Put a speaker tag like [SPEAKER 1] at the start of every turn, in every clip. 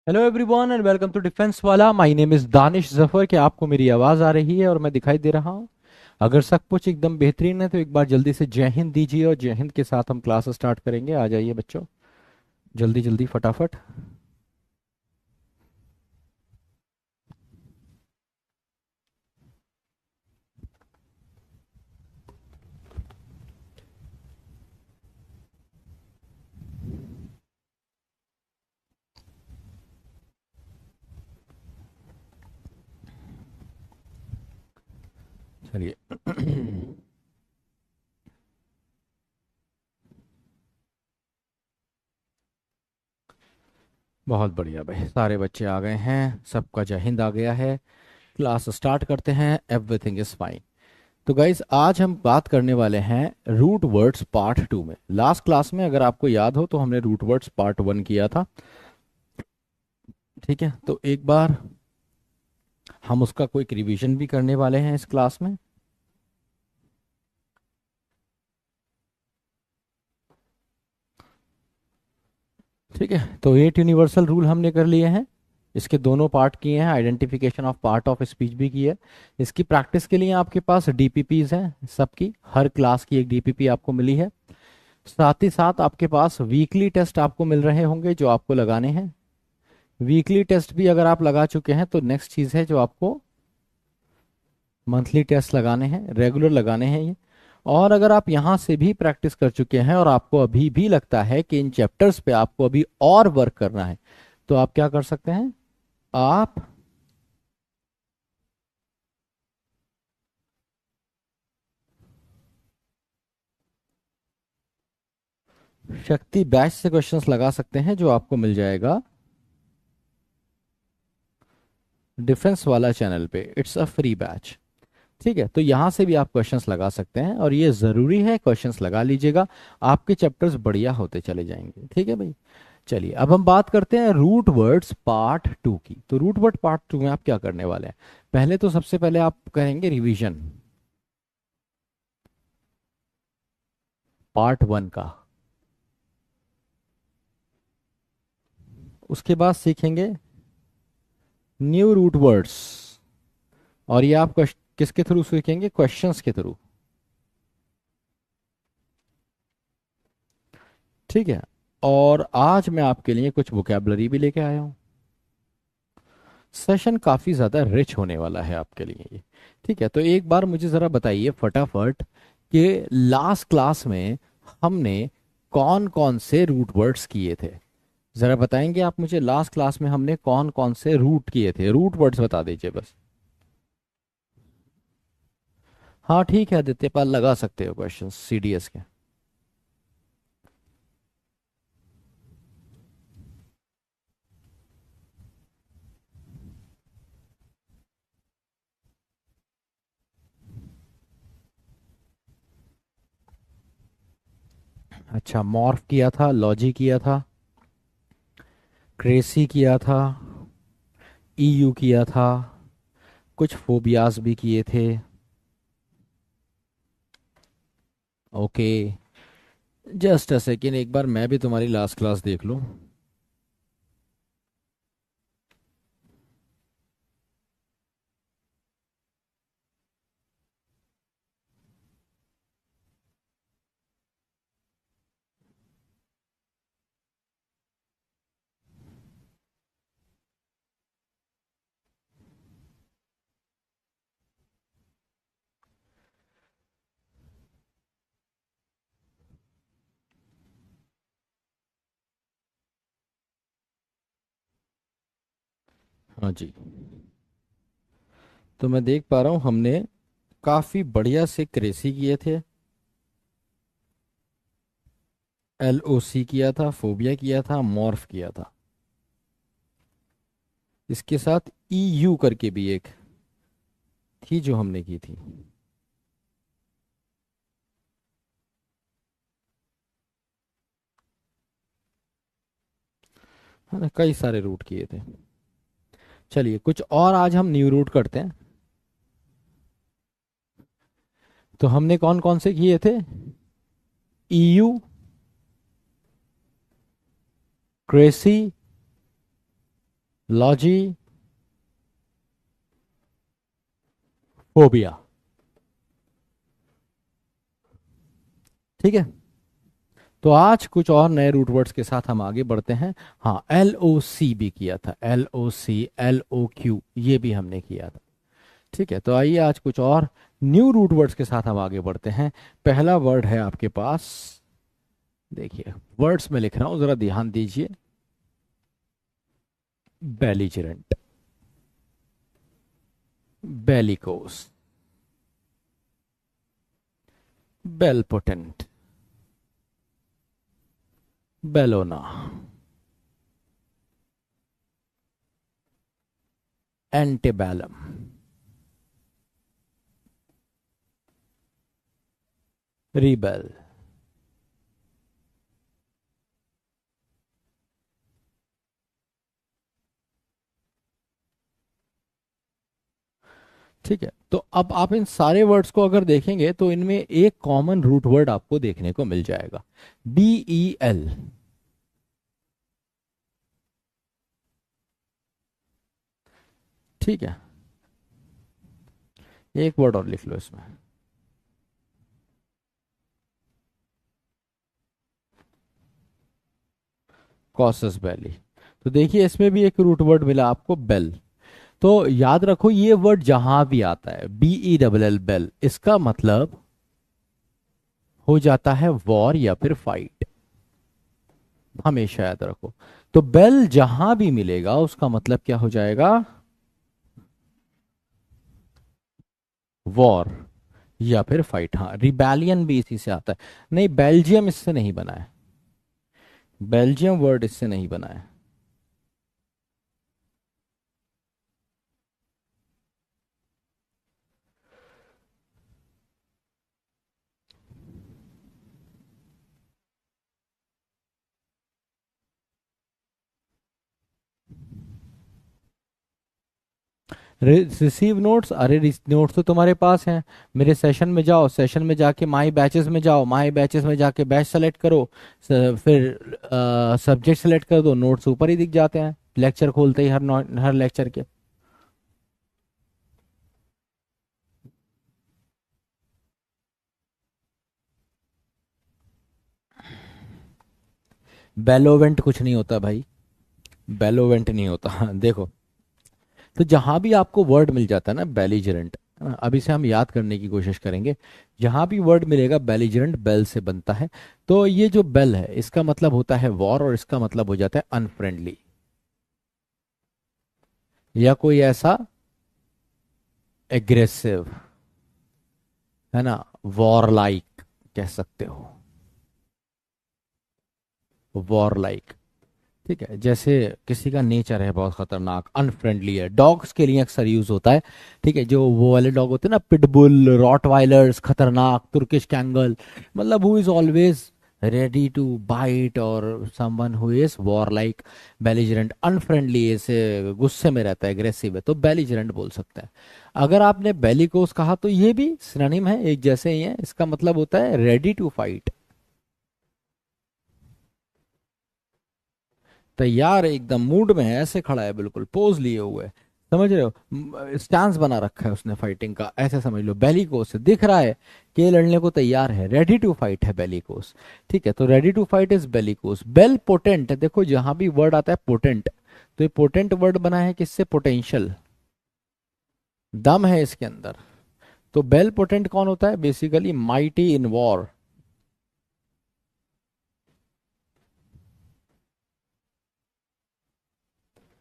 [SPEAKER 1] Hello everyone and welcome to defence वाला। My name is Danish Zafar. क्या आपको मेरी आवाज़ आ रही है और मैं दिखाई दे रहा हूँ? अगर सब कुछ एकदम बेहतरीन है तो एक बार जल्दी से जय हिंद दीजिए और जय हिंद के साथ हम क्लास स्टार्ट करेंगे। आ जाइए बच्चों, जल्दी जल्दी फटाफट। चलिए। बहुत बढ़िया भाई, सारे बच्चे आ गए हैं, सबका जय हिंद आ गया है। क्लास स्टार्ट करते हैं। Everything is fine. तो गाइज आज हम बात करने वाले हैं रूट वर्ड्स पार्ट टू में। लास्ट क्लास में अगर आपको याद हो तो हमने रूट वर्ड्स पार्ट वन किया था। ठीक है, तो एक बार हम उसका कोई रिवीजन भी करने वाले हैं इस क्लास में। ठीक है, तो 8 यूनिवर्सल रूल हमने कर लिए हैं। इसके दोनों पार्ट किए हैं, identification of part of speech भी की है। इसकी प्रैक्टिस के लिए आपके पास डीपीपीज हैं, सबकी हर क्लास की एक डीपीपी आपको मिली है। साथ ही साथ आपके पास वीकली टेस्ट आपको मिल रहे होंगे जो आपको लगाने हैं। वीकली टेस्ट भी अगर आप लगा चुके हैं तो नेक्स्ट चीज़ है जो आपको मंथली टेस्ट लगाने हैं, रेगुलर लगाने हैं ये। और अगर आप यहाँ से भी प्रैक्टिस कर चुके हैं और आपको अभी भी लगता है कि इन चैप्टर्स पे आपको अभी और वर्क करना है, तो आप क्या कर सकते हैं? आप शक्ति बैच से क्वेश्चंस लगा सकते हैं जो आपको मिल जाएगा डिफेंस वाला चैनल पे। It's a free batch. ठीक है, तो यहां से भी आप क्वेश्चंस लगा सकते हैं और ये जरूरी है, क्वेश्चंस लगा लीजिएगा। आपके चैप्टर्स बढ़िया होते चले जाएंगे। ठीक है भाई। चलिए अब हम बात करते हैं रूट वर्ड्स पार्ट टू की। तो रूट वर्ड पार्ट टू में आप क्या करने वाले हैं? पहले तो सबसे पहले आप करेंगे रिवीजन पार्ट वन का। उसके बाद सीखेंगे न्यू रूट वर्ड्स। और ये आप किसके थ्रू सीखेंगे? क्वेश्चंस के थ्रू। ठीक है। और आज मैं आपके लिए कुछ वोकेबलरी भी लेके आया हूँ। सेशन काफी ज्यादा रिच होने वाला है आपके लिए ये। ठीक है, तो एक बार मुझे जरा बताइए फटाफट कि लास्ट क्लास में हमने कौन कौन से रूट वर्ड्स किए थे। जरा बताएंगे आप मुझे, लास्ट क्लास में हमने कौन कौन से रूट किए थे? रूट वर्ड्स बता दीजिए बस। हाँ ठीक है आदित्य पाल, लगा सकते हो क्वेश्चन सीडीएस के। अच्छा, मॉर्फ किया था, लॉजी किया था, क्रेसी किया था, ईयू किया था, कुछ फोबियाज भी किए थे। ओके, जस्ट अ सेकेंड, एक बार मैं भी तुम्हारी लास्ट क्लास देख लूं। हाँ जी, तो मैं देख पा रहा हूँ हमने काफी बढ़िया से क्रेसी किए थे, एलओसी किया था, फोबिया किया था, मॉर्फ किया था। इसके साथ ईयू करके भी एक थी जो हमने की थी। है ना, कई सारे रूट किए थे। चलिए कुछ और आज हम न्यू रूट करते हैं। तो हमने कौन कौन से किए थे? EU, cracy, logy phobia. ठीक है, तो आज कुछ और नए रूट वर्ड्स के साथ हम आगे बढ़ते हैं। हाँ, LOC भी किया था, LOC, LOQ, ये भी हमने किया था। ठीक है, तो आइए आज कुछ और न्यू रूट वर्ड्स के साथ हम आगे बढ़ते हैं। पहला वर्ड है आपके पास, देखिए वर्ड्स में लिख रहा हूं, जरा ध्यान दीजिए। Belligerent, bellicose, bellipotent, Bellona, antebellum, rebel. ठीक है, तो अब आप इन सारे वर्ड्स को अगर देखेंगे तो इनमें एक कॉमन रूट वर्ड आपको देखने को मिल जाएगा, BEL। ठीक है, एक वर्ड और लिख लो इसमें, कॉसस वैली। तो देखिए इसमें भी एक रूट वर्ड मिला आपको, बेल। तो याद रखो ये वर्ड जहां भी आता है, BELL, बेल, इसका मतलब हो जाता है वॉर या फिर फाइट, हमेशा याद रखो। तो बेल जहां भी मिलेगा उसका मतलब क्या हो जाएगा, वॉर या फिर फाइट। हाँ, रिबेलियन भी इसी से आता है। नहीं, बेल्जियम इससे नहीं बना है, बेल्जियम वर्ड इससे नहीं बना है। रिसीव नोट्स, अरे नोट्स तो तुम्हारे पास हैं। मेरे सेशन में जाओ, सेशन में जाके माई बैचेस में जाओ, माई बैचेस में जाके बैच सेलेक्ट करो, फिर सब्जेक्ट सेलेक्ट कर दो, नोट्स ऊपर ही दिख जाते हैं लेक्चर खोलते ही, हर लेक्चर के। बेलोवेंट कुछ नहीं होता भाई, बेलोवेंट नहीं होता। देखो, तो जहां भी आपको वर्ड मिल जाता है ना बेलिजरेंट, अब इसे हम याद करने की कोशिश करेंगे। जहां भी वर्ड मिलेगा बेलिजरेंट, बेल से बनता है। तो ये जो बेल है इसका मतलब होता है वॉर, और इसका मतलब हो जाता है अनफ्रेंडली, या कोई ऐसा एग्रेसिव, है ना, वॉर लाइक कह सकते हो, वॉर लाइक। ठीक है, जैसे किसी का नेचर है बहुत खतरनाक, अनफ्रेंडली है, डॉग्स के लिए अक्सर यूज होता है। ठीक है, जो वो वाले डॉग होते हैं ना, पिटबुल, रॉटवाइलर्स, खतरनाक, तुर्किश कैंगल, मतलब who is always ready to bite, और someone who is warlike. Belligerent unfriendly, ऐसे गुस्से में रहता है, एग्रेसिव है, तो बेलिजरेंट बोल सकता है। अगर आपने बेलिकोस कहा तो ये भी सिनोनिम है, एक जैसे ही है, इसका मतलब होता है रेडी टू फाइट, तैयार है एकदम, मूड में है, ऐसे खड़ा है, बिल्कुल पोज लिए हुए है। समझ रहे हो, स्टांस बना रखा है उसने फाइटिंग का, ऐसे समझ लो। बेलिकोस दिख रहा है कि ये लड़ने को तैयार है, रेडी टू फाइट है बेलिकोस। ठीक है, तो ready to fight is bellicose. Bell potent, देखो जहां भी वर्ड आता है पोटेंट, तो ये पोटेंट वर्ड बना है किससे, पोटेंशियल, दम है इसके अंदर। तो बेल पोटेंट कौन होता है, बेसिकली माइटी इन वॉर,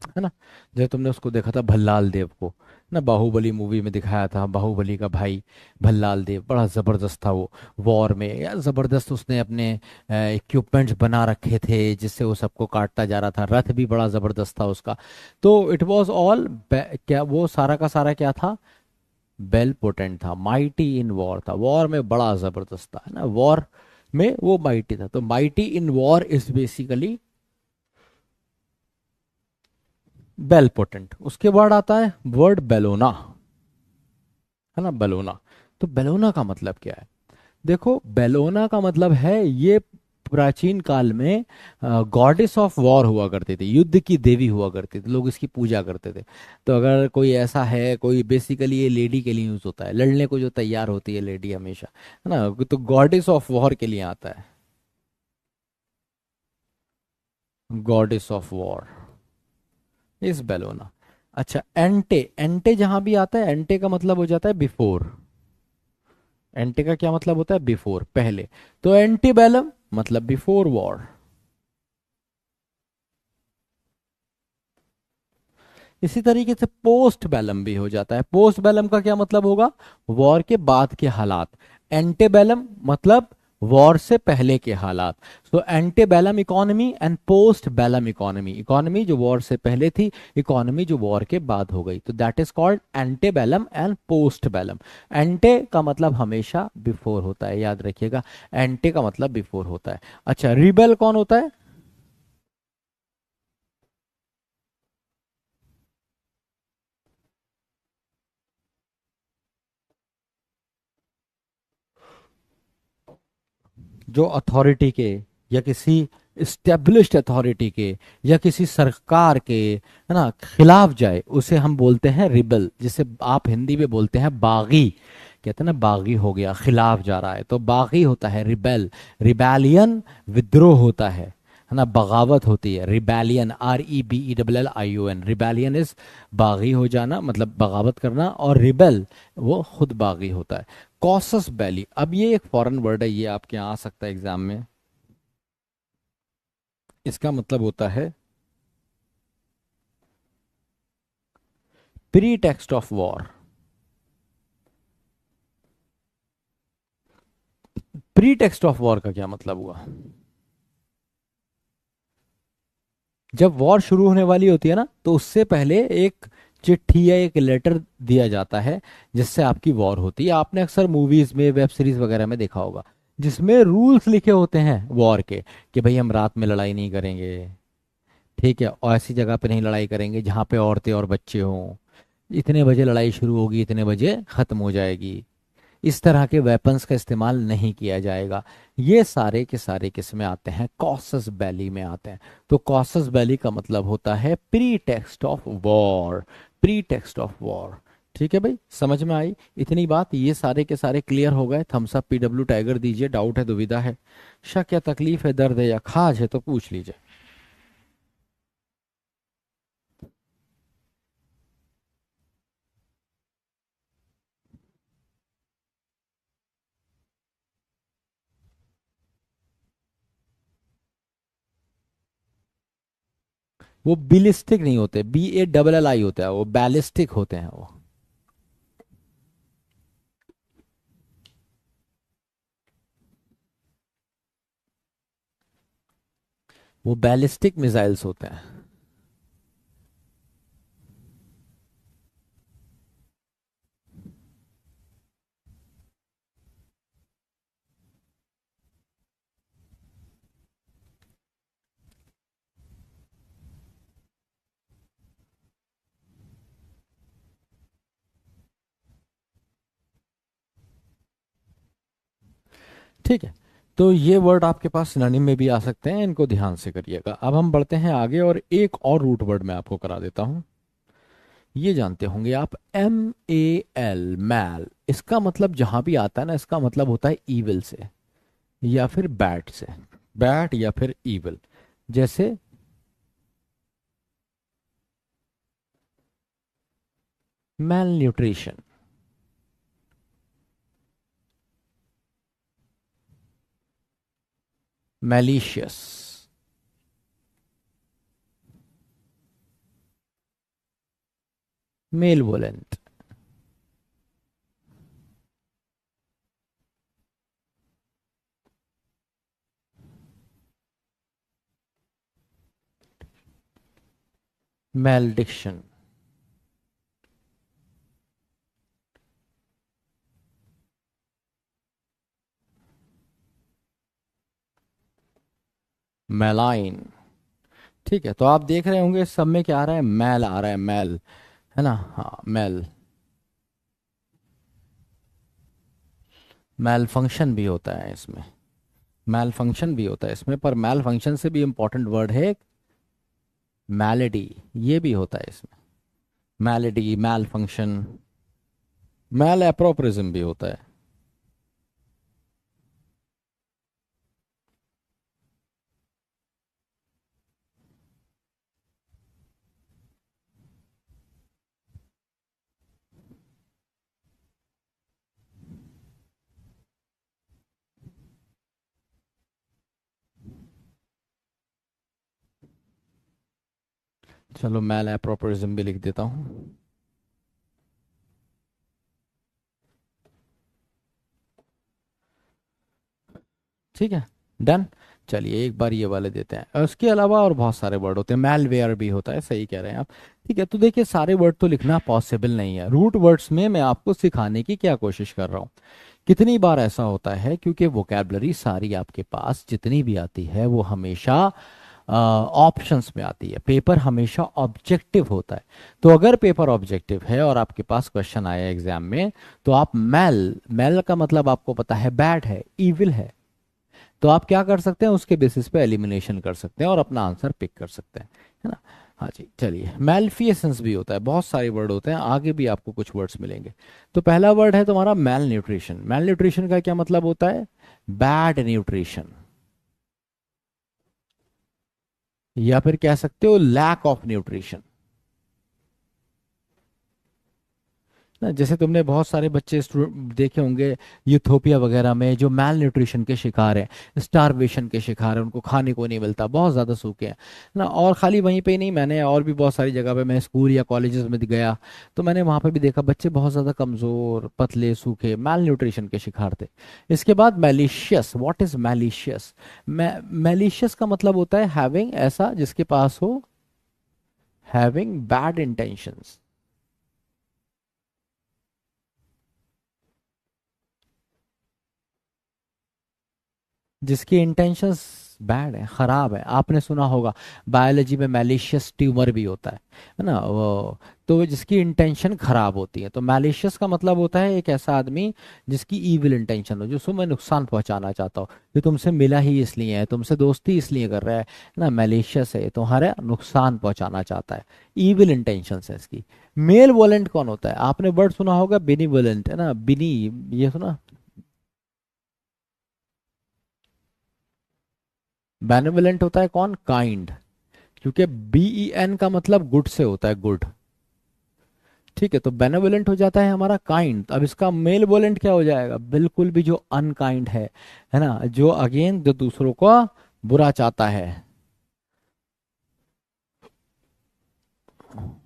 [SPEAKER 1] है ना। जैसे तुमने उसको देखा था भल्लाल देव को ना, बाहुबली मूवी में दिखाया था, बाहुबली का भाई भल्लाल देव, बड़ा जबरदस्त था वो वॉर में यार, जबरदस्त उसने अपने इक्विपमेंट्स बना रखे थे जिससे वो सबको काटता जा रहा था, रथ भी बड़ा जबरदस्त था उसका। तो इट वाज ऑल, क्या वो सारा का सारा क्या था, बेल पोटेंट था, माइटी इन वॉर था, वॉर में बड़ा जबरदस्त था, है ना, वॉर में वो माइटी था। तो mighty in war is basically bellipotent. उसके बाद आता है वर्ड बेलोना, है ना, बेलोना। तो बेलोना का मतलब क्या है, देखो बेलोना का मतलब है ये प्राचीन काल में गॉडेस ऑफ वॉर हुआ करती थी, युद्ध की देवी हुआ करती थी, लोग इसकी पूजा करते थे। तो अगर कोई ऐसा है, कोई बेसिकली ये लेडी के लिए यूज होता है, लड़ने को जो तैयार होती है लेडी हमेशा, है ना, तो गॉडेस ऑफ वॉर के लिए आता है, गॉडेस ऑफ वॉर इस बेलोना। अच्छा, एंटे, एंटे जहां भी आता है, एंटे का मतलब हो जाता है बिफोर। एंटे का क्या मतलब होता है? बिफोर, पहले। तो एंटीबेलम मतलब बिफोर वॉर। इसी तरीके से पोस्ट बेलम भी हो जाता है। पोस्ट बेलम का क्या मतलब होगा? वॉर के बाद के हालात। एंटेबेलम मतलब वॉर से पहले के हालात। तो antebellum economy and post bellum economy, economy जो वॉर से पहले थी, इकोनॉमी जो वॉर के बाद हो गई, तो that is called antebellum and post bellum. Ante का मतलब हमेशा बिफोर होता है, याद रखिएगा, एंटे का मतलब बिफोर होता है। अच्छा, रिबेल कौन होता है? जो अथॉरिटी के, या किसी स्टेब्लिश्ड अथॉरिटी के, या किसी सरकार के, है ना, खिलाफ जाए, उसे हम बोलते हैं रिबल, जिसे आप हिंदी में बोलते हैं बागी। कहते हैं ना, बागी हो गया, खिलाफ जा रहा है, तो बागी होता है रिबेल। रिबेलियन विद्रोह होता है ना, बगावत होती है, रिबेलियन, REBELLION, रिबेलियन इज बागी हो जाना, मतलब बगावत करना, और रिबेल वो खुद बागी होता है। कॉसस बैली, अब ये एक फॉरेन वर्ड है, ये आपके यहाँ आ सकता है एग्जाम में। इसका मतलब होता है pre text of war. Pre text of war का क्या मतलब हुआ? जब वॉर शुरू होने वाली होती है ना, तो उससे पहले एक चिट्ठी या एक लेटर दिया जाता है, जिससे आपकी वॉर होती है। आपने अक्सर मूवीज में, वेब सीरीज वगैरह में देखा होगा, जिसमें रूल्स लिखे होते हैं वॉर के, कि भाई हम रात में लड़ाई नहीं करेंगे, ठीक है, और ऐसी जगह पे नहीं लड़ाई करेंगे जहाँ पे औरतें और बच्चे हों, इतने बजे लड़ाई शुरू होगी, इतने बजे खत्म हो जाएगी, इस तरह के वेपन्स का इस्तेमाल नहीं किया जाएगा। ये सारे के सारे किसमें आते हैं? कॉसस बैली में आते हैं। तो कॉसस बैली का मतलब होता है pre text of war, pre text of war. ठीक है भाई, समझ में आई इतनी बात? ये सारे के सारे क्लियर हो गए? थम्स अप PW टाइगर दीजिए, डाउट है, दुविधा है, शक या तकलीफ है, दर्द है या खाज है तो पूछ लीजिए। वो बिलिस्टिक नहीं होते, BALLI होता है, वो बैलिस्टिक होते हैं वो। वो बैलिस्टिक मिसाइल्स होते हैं। ठीक है, तो ये वर्ड आपके पास सिनोनिम में भी आ सकते हैं, इनको ध्यान से करिएगा। अब हम बढ़ते हैं आगे, और एक और रूट वर्ड मैं आपको करा देता हूं। ये जानते होंगे आप, MAL, मैल, इसका मतलब जहां भी आता है ना, इसका मतलब होता है ईविल से, या फिर बैड से, बैड या फिर ईविल। जैसे मैल न्यूट्रिशन, मैलिशियस, मेलवोलेंट, मैलडिक्शन, मैलाइन। ठीक है, तो आप देख रहे होंगे सब में क्या आ रहा है? मैल आ रहा है, मैल, है ना, हाँ मैल। मैल फंक्शन भी होता है इसमें। मैल फंक्शन भी होता है इसमें, पर मैल फंक्शन से भी इंपॉर्टेंट वर्ड है मैलेडी, ये भी होता है इसमें। मैलेडी, मैल फंक्शन, मैल एप्रोप्रिज्म भी होता है। चलो मैल एप्रोप्रिज्म भी लिख देता हूँ। ठीक है, डन। चलिए एक बार ये वाले देते हैं, और उसके अलावा और बहुत सारे वर्ड होते हैं, मेलवेयर भी होता है, सही कह रहे हैं आप। ठीक है, तो देखिए सारे वर्ड तो लिखना पॉसिबल नहीं है, रूट वर्ड्स में मैं आपको सिखाने की क्या कोशिश कर रहा हूँ। कितनी बार ऐसा होता है, क्योंकि वोकेबलरी सारी आपके पास जितनी भी आती है वो हमेशा ऑप्शंस में आती है, पेपर हमेशा ऑब्जेक्टिव होता है। तो अगर पेपर ऑब्जेक्टिव है और आपके पास क्वेश्चन आया एग्जाम में, तो आप मेल, मेल का मतलब आपको पता है बैड है, इविल है, तो आप क्या कर सकते हैं, उसके बेसिस पे एलिमिनेशन कर सकते हैं और अपना आंसर पिक कर सकते हैं, है ना। हाँ जी, चलिए मेल्फियसेंस भी होता है, बहुत सारे वर्ड होते हैं, आगे भी आपको कुछ वर्ड्स मिलेंगे। तो पहला वर्ड है तुम्हारा मेल न्यूट्रिशन। मेल न्यूट्रिशन का क्या मतलब होता है, बैड न्यूट्रिशन, या फिर कह सकते हो लैक ऑफ न्यूट्रिशन ना। जैसे तुमने बहुत सारे बच्चे देखे होंगे यूथोपिया वगैरह में जो मैल न्यूट्रिशन के शिकार हैं, स्टारवेशन के शिकार हैं, उनको खाने को नहीं मिलता, बहुत ज़्यादा सूखे हैं ना। और खाली वहीं पे ही नहीं, मैंने और भी बहुत सारी जगह पे, मैं स्कूल या कॉलेजेस में गया तो मैंने वहाँ पे भी देखा बच्चे बहुत ज़्यादा कमज़ोर, पतले, सूखे, मैल न्यूट्रिशन के शिकार थे। इसके बाद malicious, what is malicious. Malicious का मतलब होता है हैविंग, ऐसा जिसके पास हो, हैविंग बैड इंटेंशंस, जिसकी इंटेंशंस बैड है, खराब है। आपने सुना होगा बायोलॉजी में मैलिशियस ट्यूमर भी होता है ना वो, तो जिसकी इंटेंशन खराब होती है। तो मैलिशियस का मतलब होता है एक ऐसा आदमी जिसकी ईविल इंटेंशन हो, जो तुम्हें नुकसान पहुंचाना चाहता हो, जो तुमसे मिला ही इसलिए है, तुमसे दोस्ती इसलिए कर रहा है ना, मैलिशियस है, तुम्हारा नुकसान पहुंचाना चाहता है, ईविल इंटेंशन है इसकी। मेल वोलेंट कौन होता है, आपने वर्ड सुना होगा बेनिवोलेंट, है ना, बिनी, ये सुना। बेनिवोलेंट होता है कौन, काइंड, क्योंकि BEN का मतलब गुड से होता है, गुड। ठीक है, तो बेनेवोलेंट हो जाता है हमारा काइंड। अब इसका मेल वोलेंट क्या हो जाएगा, बिल्कुल भी जो अनकाइंड है ना, जो अगेन जो दूसरों को बुरा चाहता है,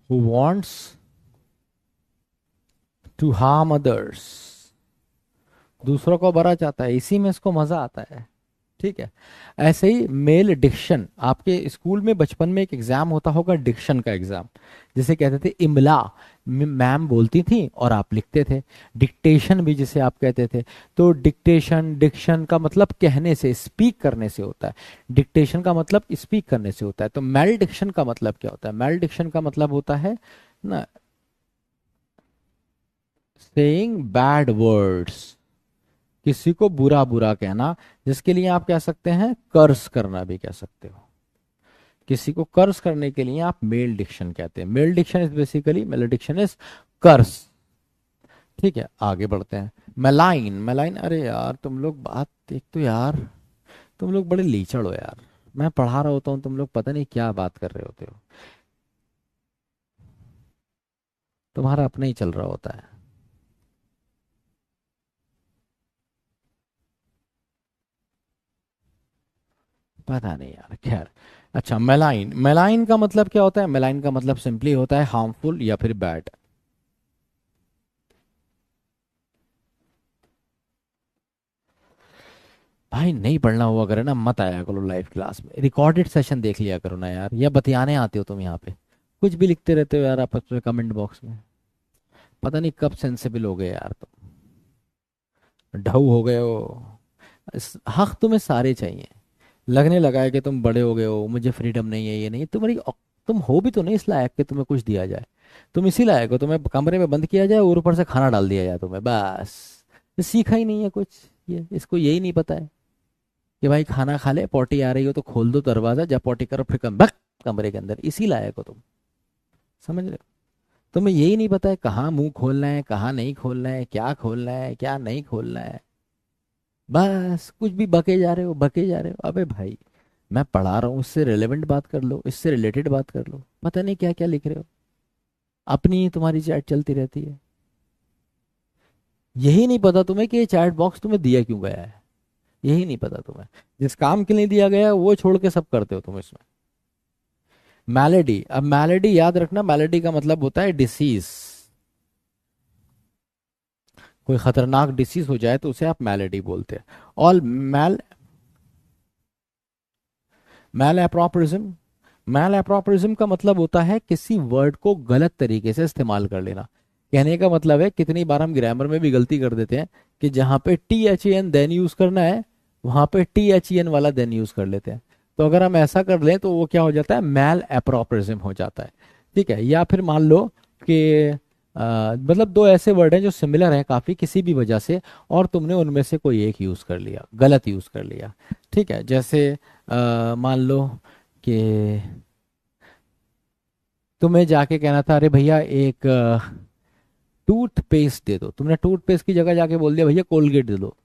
[SPEAKER 1] who wants to harm others, दूसरों को बुरा चाहता है, इसी में इसको मजा आता है। ठीक है, ऐसे ही मेल डिक्शन, आपके स्कूल में बचपन में एक एग्जाम होता होगा डिक्शन का एग्जाम, जिसे कहते थे इमला, मैम बोलती थी और आप लिखते थे। डिक्टेशन भी जिसे आप कहते थे। तो डिक्टेशन, डिक्शन का मतलब कहने से, स्पीक करने से होता है, डिक्टेशन का मतलब स्पीक करने से होता है। तो मेल डिक्शन का मतलब क्या होता है, मेल डिक्शन का मतलब होता है ना, सेइंग बैड वर्ड्स, किसी को बुरा बुरा कहना, जिसके लिए आप कह सकते हैं कर्स करना भी कह सकते हो। किसी को कर्स करने के लिए आप मेल डिक्शन कहते हैं। Malediction is basically, malediction is curse. ठीक है, आगे बढ़ते हैं। मेलाइन, मेलाइन, अरे यार तुम लोग बात एक तो यार, तुम लोग बड़े लीचड़ हो यार। मैं पढ़ा रहा होता हूँ, तुम लोग पता नहीं क्या बात कर रहे होते हो, तुम्हारा अपना ही चल रहा होता है। पता नहीं यार, खैर। अच्छा, मेलाइन, मेलाइन का मतलब क्या होता है, मेलाइन का मतलब सिंपली होता है हार्मफुल या फिर बैड। भाई नहीं पढ़ना हुआ करे ना, मत आया करो लाइव क्लास में, रिकॉर्डेड सेशन देख लिया करो ना यार, या बतियाने आते हो तुम यहाँ पे, कुछ भी लिखते रहते हो यार आपस में कमेंट बॉक्स में। पता नहीं कब सेंसिबल हो गए यार तुम, ढऊ हो गए हो। हक तुम्हें सारे चाहिए, लगने लगा है कि तुम बड़े हो गए हो, मुझे फ्रीडम नहीं है, ये नहीं तुम्हारी तुम हो भी तो नहीं इस लायक कि तुम्हें कुछ दिया जाए। तुम इसी लायक हो, तुम्हें कमरे में बंद किया जाए और ऊपर से खाना डाल दिया जाए तुम्हें, बस। सीखा ही नहीं है कुछ, ये इसको यही नहीं पता है। कि भाई खाना खा ले, पॉटी आ रही हो तो खोल दो दरवाजा, जब पॉटी करो फिर कमरे के अंदर, इसी लायक हो तुम। समझ रहे हो? तुम्हें यही नहीं पता है कहाँ मुंह खोलना है, कहाँ नहीं खोलना है, क्या खोलना है क्या नहीं खोलना है। बस कुछ भी बके जा रहे हो, बके जा रहे हो। अबे भाई, मैं पढ़ा रहा हूँ, इससे रिलेवेंट बात कर लो, इससे रिलेटेड बात कर लो, पता नहीं क्या क्या लिख रहे हो। अपनी ही तुम्हारी चैट चलती रहती है। यही नहीं पता तुम्हें कि ये चैट बॉक्स तुम्हें दिया क्यों गया है। यही नहीं पता तुम्हें। जिस काम के लिए दिया गया है वो छोड़ के सब करते हो तुम इसमें। मैलेडी, अब मैलेडी याद रखना, मैलेडी का मतलब होता है डिसीज। कोई खतरनाक डिसीज हो जाए तो उसे आप मैलेडी बोलते हैं। और मैल अप्रोप्रिज्म, मैल अप्रोप्रिज्म का मतलब होता है किसी वर्ड को गलत तरीके से इस्तेमाल कर लेना। कहने का मतलब है, कितनी बार हम ग्रामर में भी गलती कर देते हैं कि जहां पे T H A N then use करना है, वहां पे टी एच ई एन वाला देन यूज कर लेते हैं। तो अगर हम ऐसा कर लें तो वो क्या हो जाता है, मैल अप्रोप्रिज्म हो जाता है। ठीक है, या फिर मान लो कि मतलब दो ऐसे वर्ड हैं जो सिमिलर हैं काफी किसी भी वजह से, और तुमने उनमें से कोई एक यूज कर लिया, गलत यूज कर लिया। ठीक है, जैसे मान लो कि तुम्हें जाके कहना था, अरे भैया एक टूथपेस्ट दे दो, तुमने टूथपेस्ट की जगह जाके बोल दिया भैया कोलगेट दे दो।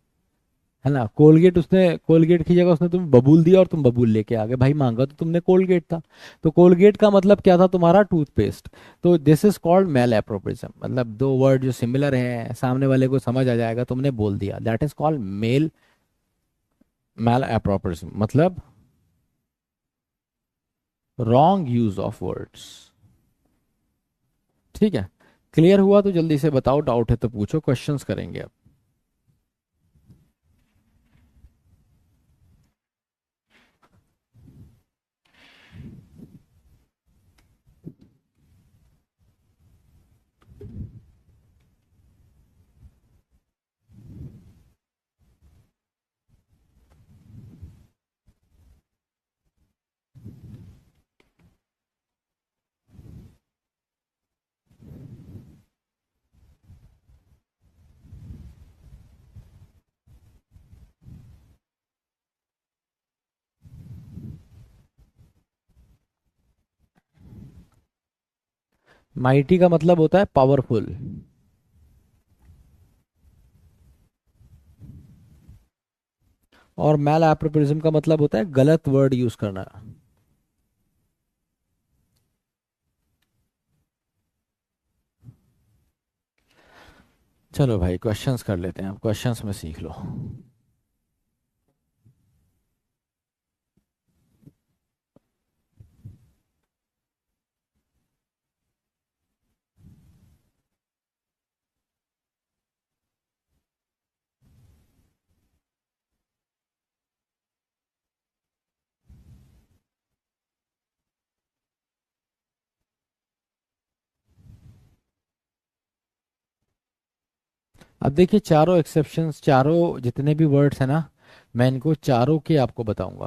[SPEAKER 1] है ना, कोलगेट, उसने कोलगेट की जगह उसने तुम्हें बबूल दिया और तुम बबूल लेके आ गए, भाई मांगा तो तुमने कोलगेट था। तो कोलगेट का मतलब क्या था तुम्हारा, टूथपेस्ट। तो दिस इज कॉल्ड मेल एप्रोप्रिज्म, मतलब दो वर्ड जो सिमिलर हैं, सामने वाले को समझ आ जाएगा, तुमने बोल दिया, that is called mal malapropism, मतलब रॉन्ग यूज ऑफ वर्ड्स। ठीक है, क्लियर हुआ तो जल्दी से बताओ, डाउट है तो पूछो, क्वेश्चंस करेंगे अब। माइटी का मतलब होता है पावरफुल। और मैल एप्रोप्रिज्म का मतलब होता है गलत वर्ड यूज करना। चलो भाई, क्वेश्चंस कर लेते हैं, अब क्वेश्चंस में सीख लो। अब देखिए, चारों एक्सेप्शंस, चारों जितने भी वर्ड्स हैं ना, मैं इनको चारों के आपको बताऊंगा।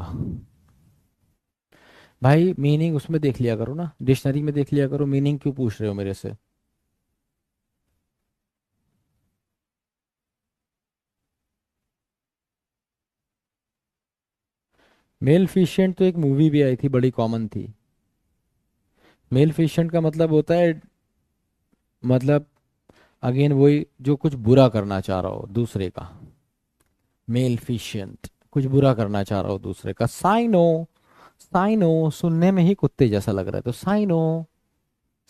[SPEAKER 1] भाई मीनिंग उसमें देख लिया करो ना, डिक्शनरी में देख लिया करो, मीनिंग क्यों पूछ रहे हो मेरे से। मेलफिशिएंट तो एक मूवी भी आई थी, बड़ी कॉमन थी। मेलफिशिएंट का मतलब होता है, मतलब अगेन वही, जो कुछ बुरा करना चाह रहा हो दूसरे का। मेलफिशिएंट, कुछ बुरा करना चाह रहा हो दूसरे का। साइनो, साइनो सुनने में ही कुत्ते जैसा लग रहा है, तो cyno,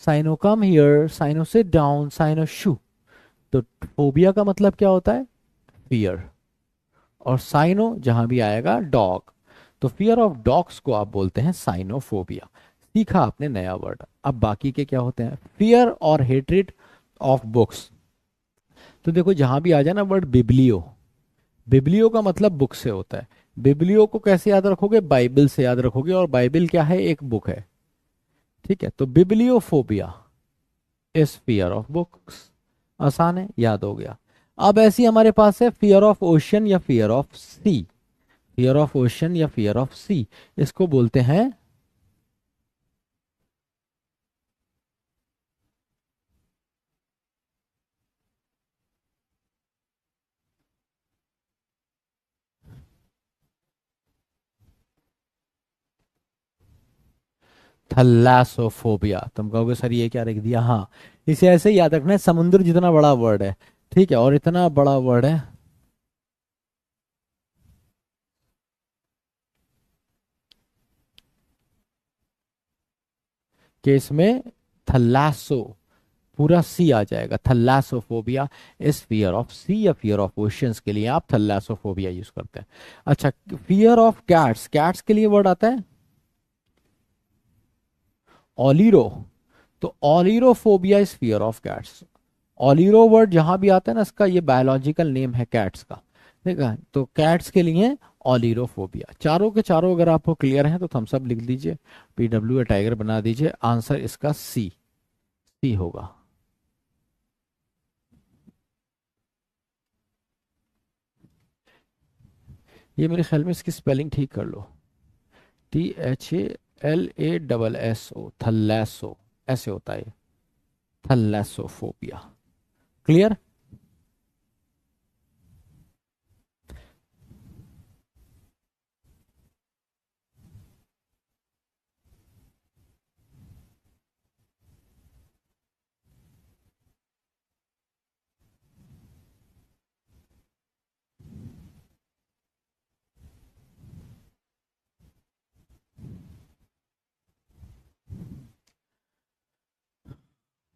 [SPEAKER 1] cyno come here, cyno sit down, cyno shoo. तो फोबिया का मतलब क्या होता है, फियर। और साइनो जहां भी आएगा डॉग, तो फियर ऑफ डॉग्स को आप बोलते हैं साइनोफोबिया। सीखा आपने नया वर्ड। अब बाकी के क्या होते हैं, फियर और हेट्रेड ऑफ बुक्स। तो देखो, जहां भी आ जाए ना वर्ड बिब्लियो, बिब्लियो का मतलब बुक से होता है। बिब्लियो को कैसे याद रखोगे, बाइबल से याद रखोगे, और बाइबल क्या है, एक बुक है। ठीक है, तो bibliophobia is fear of books. आसान है, याद हो गया। अब ऐसी हमारे पास है फियर ऑफ ओशन या fear of sea. Fear of ocean या फियर ऑफ सी, इसको बोलते हैं, थैलासोफोबिया। तुम कहोगे सर ये क्या लिख दिया, हाँ इसे ऐसे ही याद रखना है, समुद्र जितना बड़ा वर्ड है, ठीक है, और इतना बड़ा वर्ड है कि इसमें थैलासो पूरा सी आ जाएगा। थैलासोफोबिया इज फियर ऑफ सी या फियर ऑफ ओशियंस के लिए आप थैलासोफोबिया यूज करते हैं। अच्छा, फियर ऑफ कैट्स, कैट्स के लिए वर्ड आता है ओलिरो। तो ailurophobia is fear of cats. Ailuro word जहां भी आता है ना, इसका ये बायोलॉजिकल नेम है कैट्स का, ठीक है, तो कैट्स के लिए ओलिरोफोबिया। चारों के चारों अगर आपको क्लियर है तो थम्स अप लिख दीजिए, पीडब्ल्यू या टाइगर बना दीजिए। आंसर इसका सी, सी होगा। ये मेरे ख्याल में इसकी स्पेलिंग ठीक कर लो, THALASSO, थल्लैसो ऐसे होता है, थल्लैसोफोबिया। क्लियर।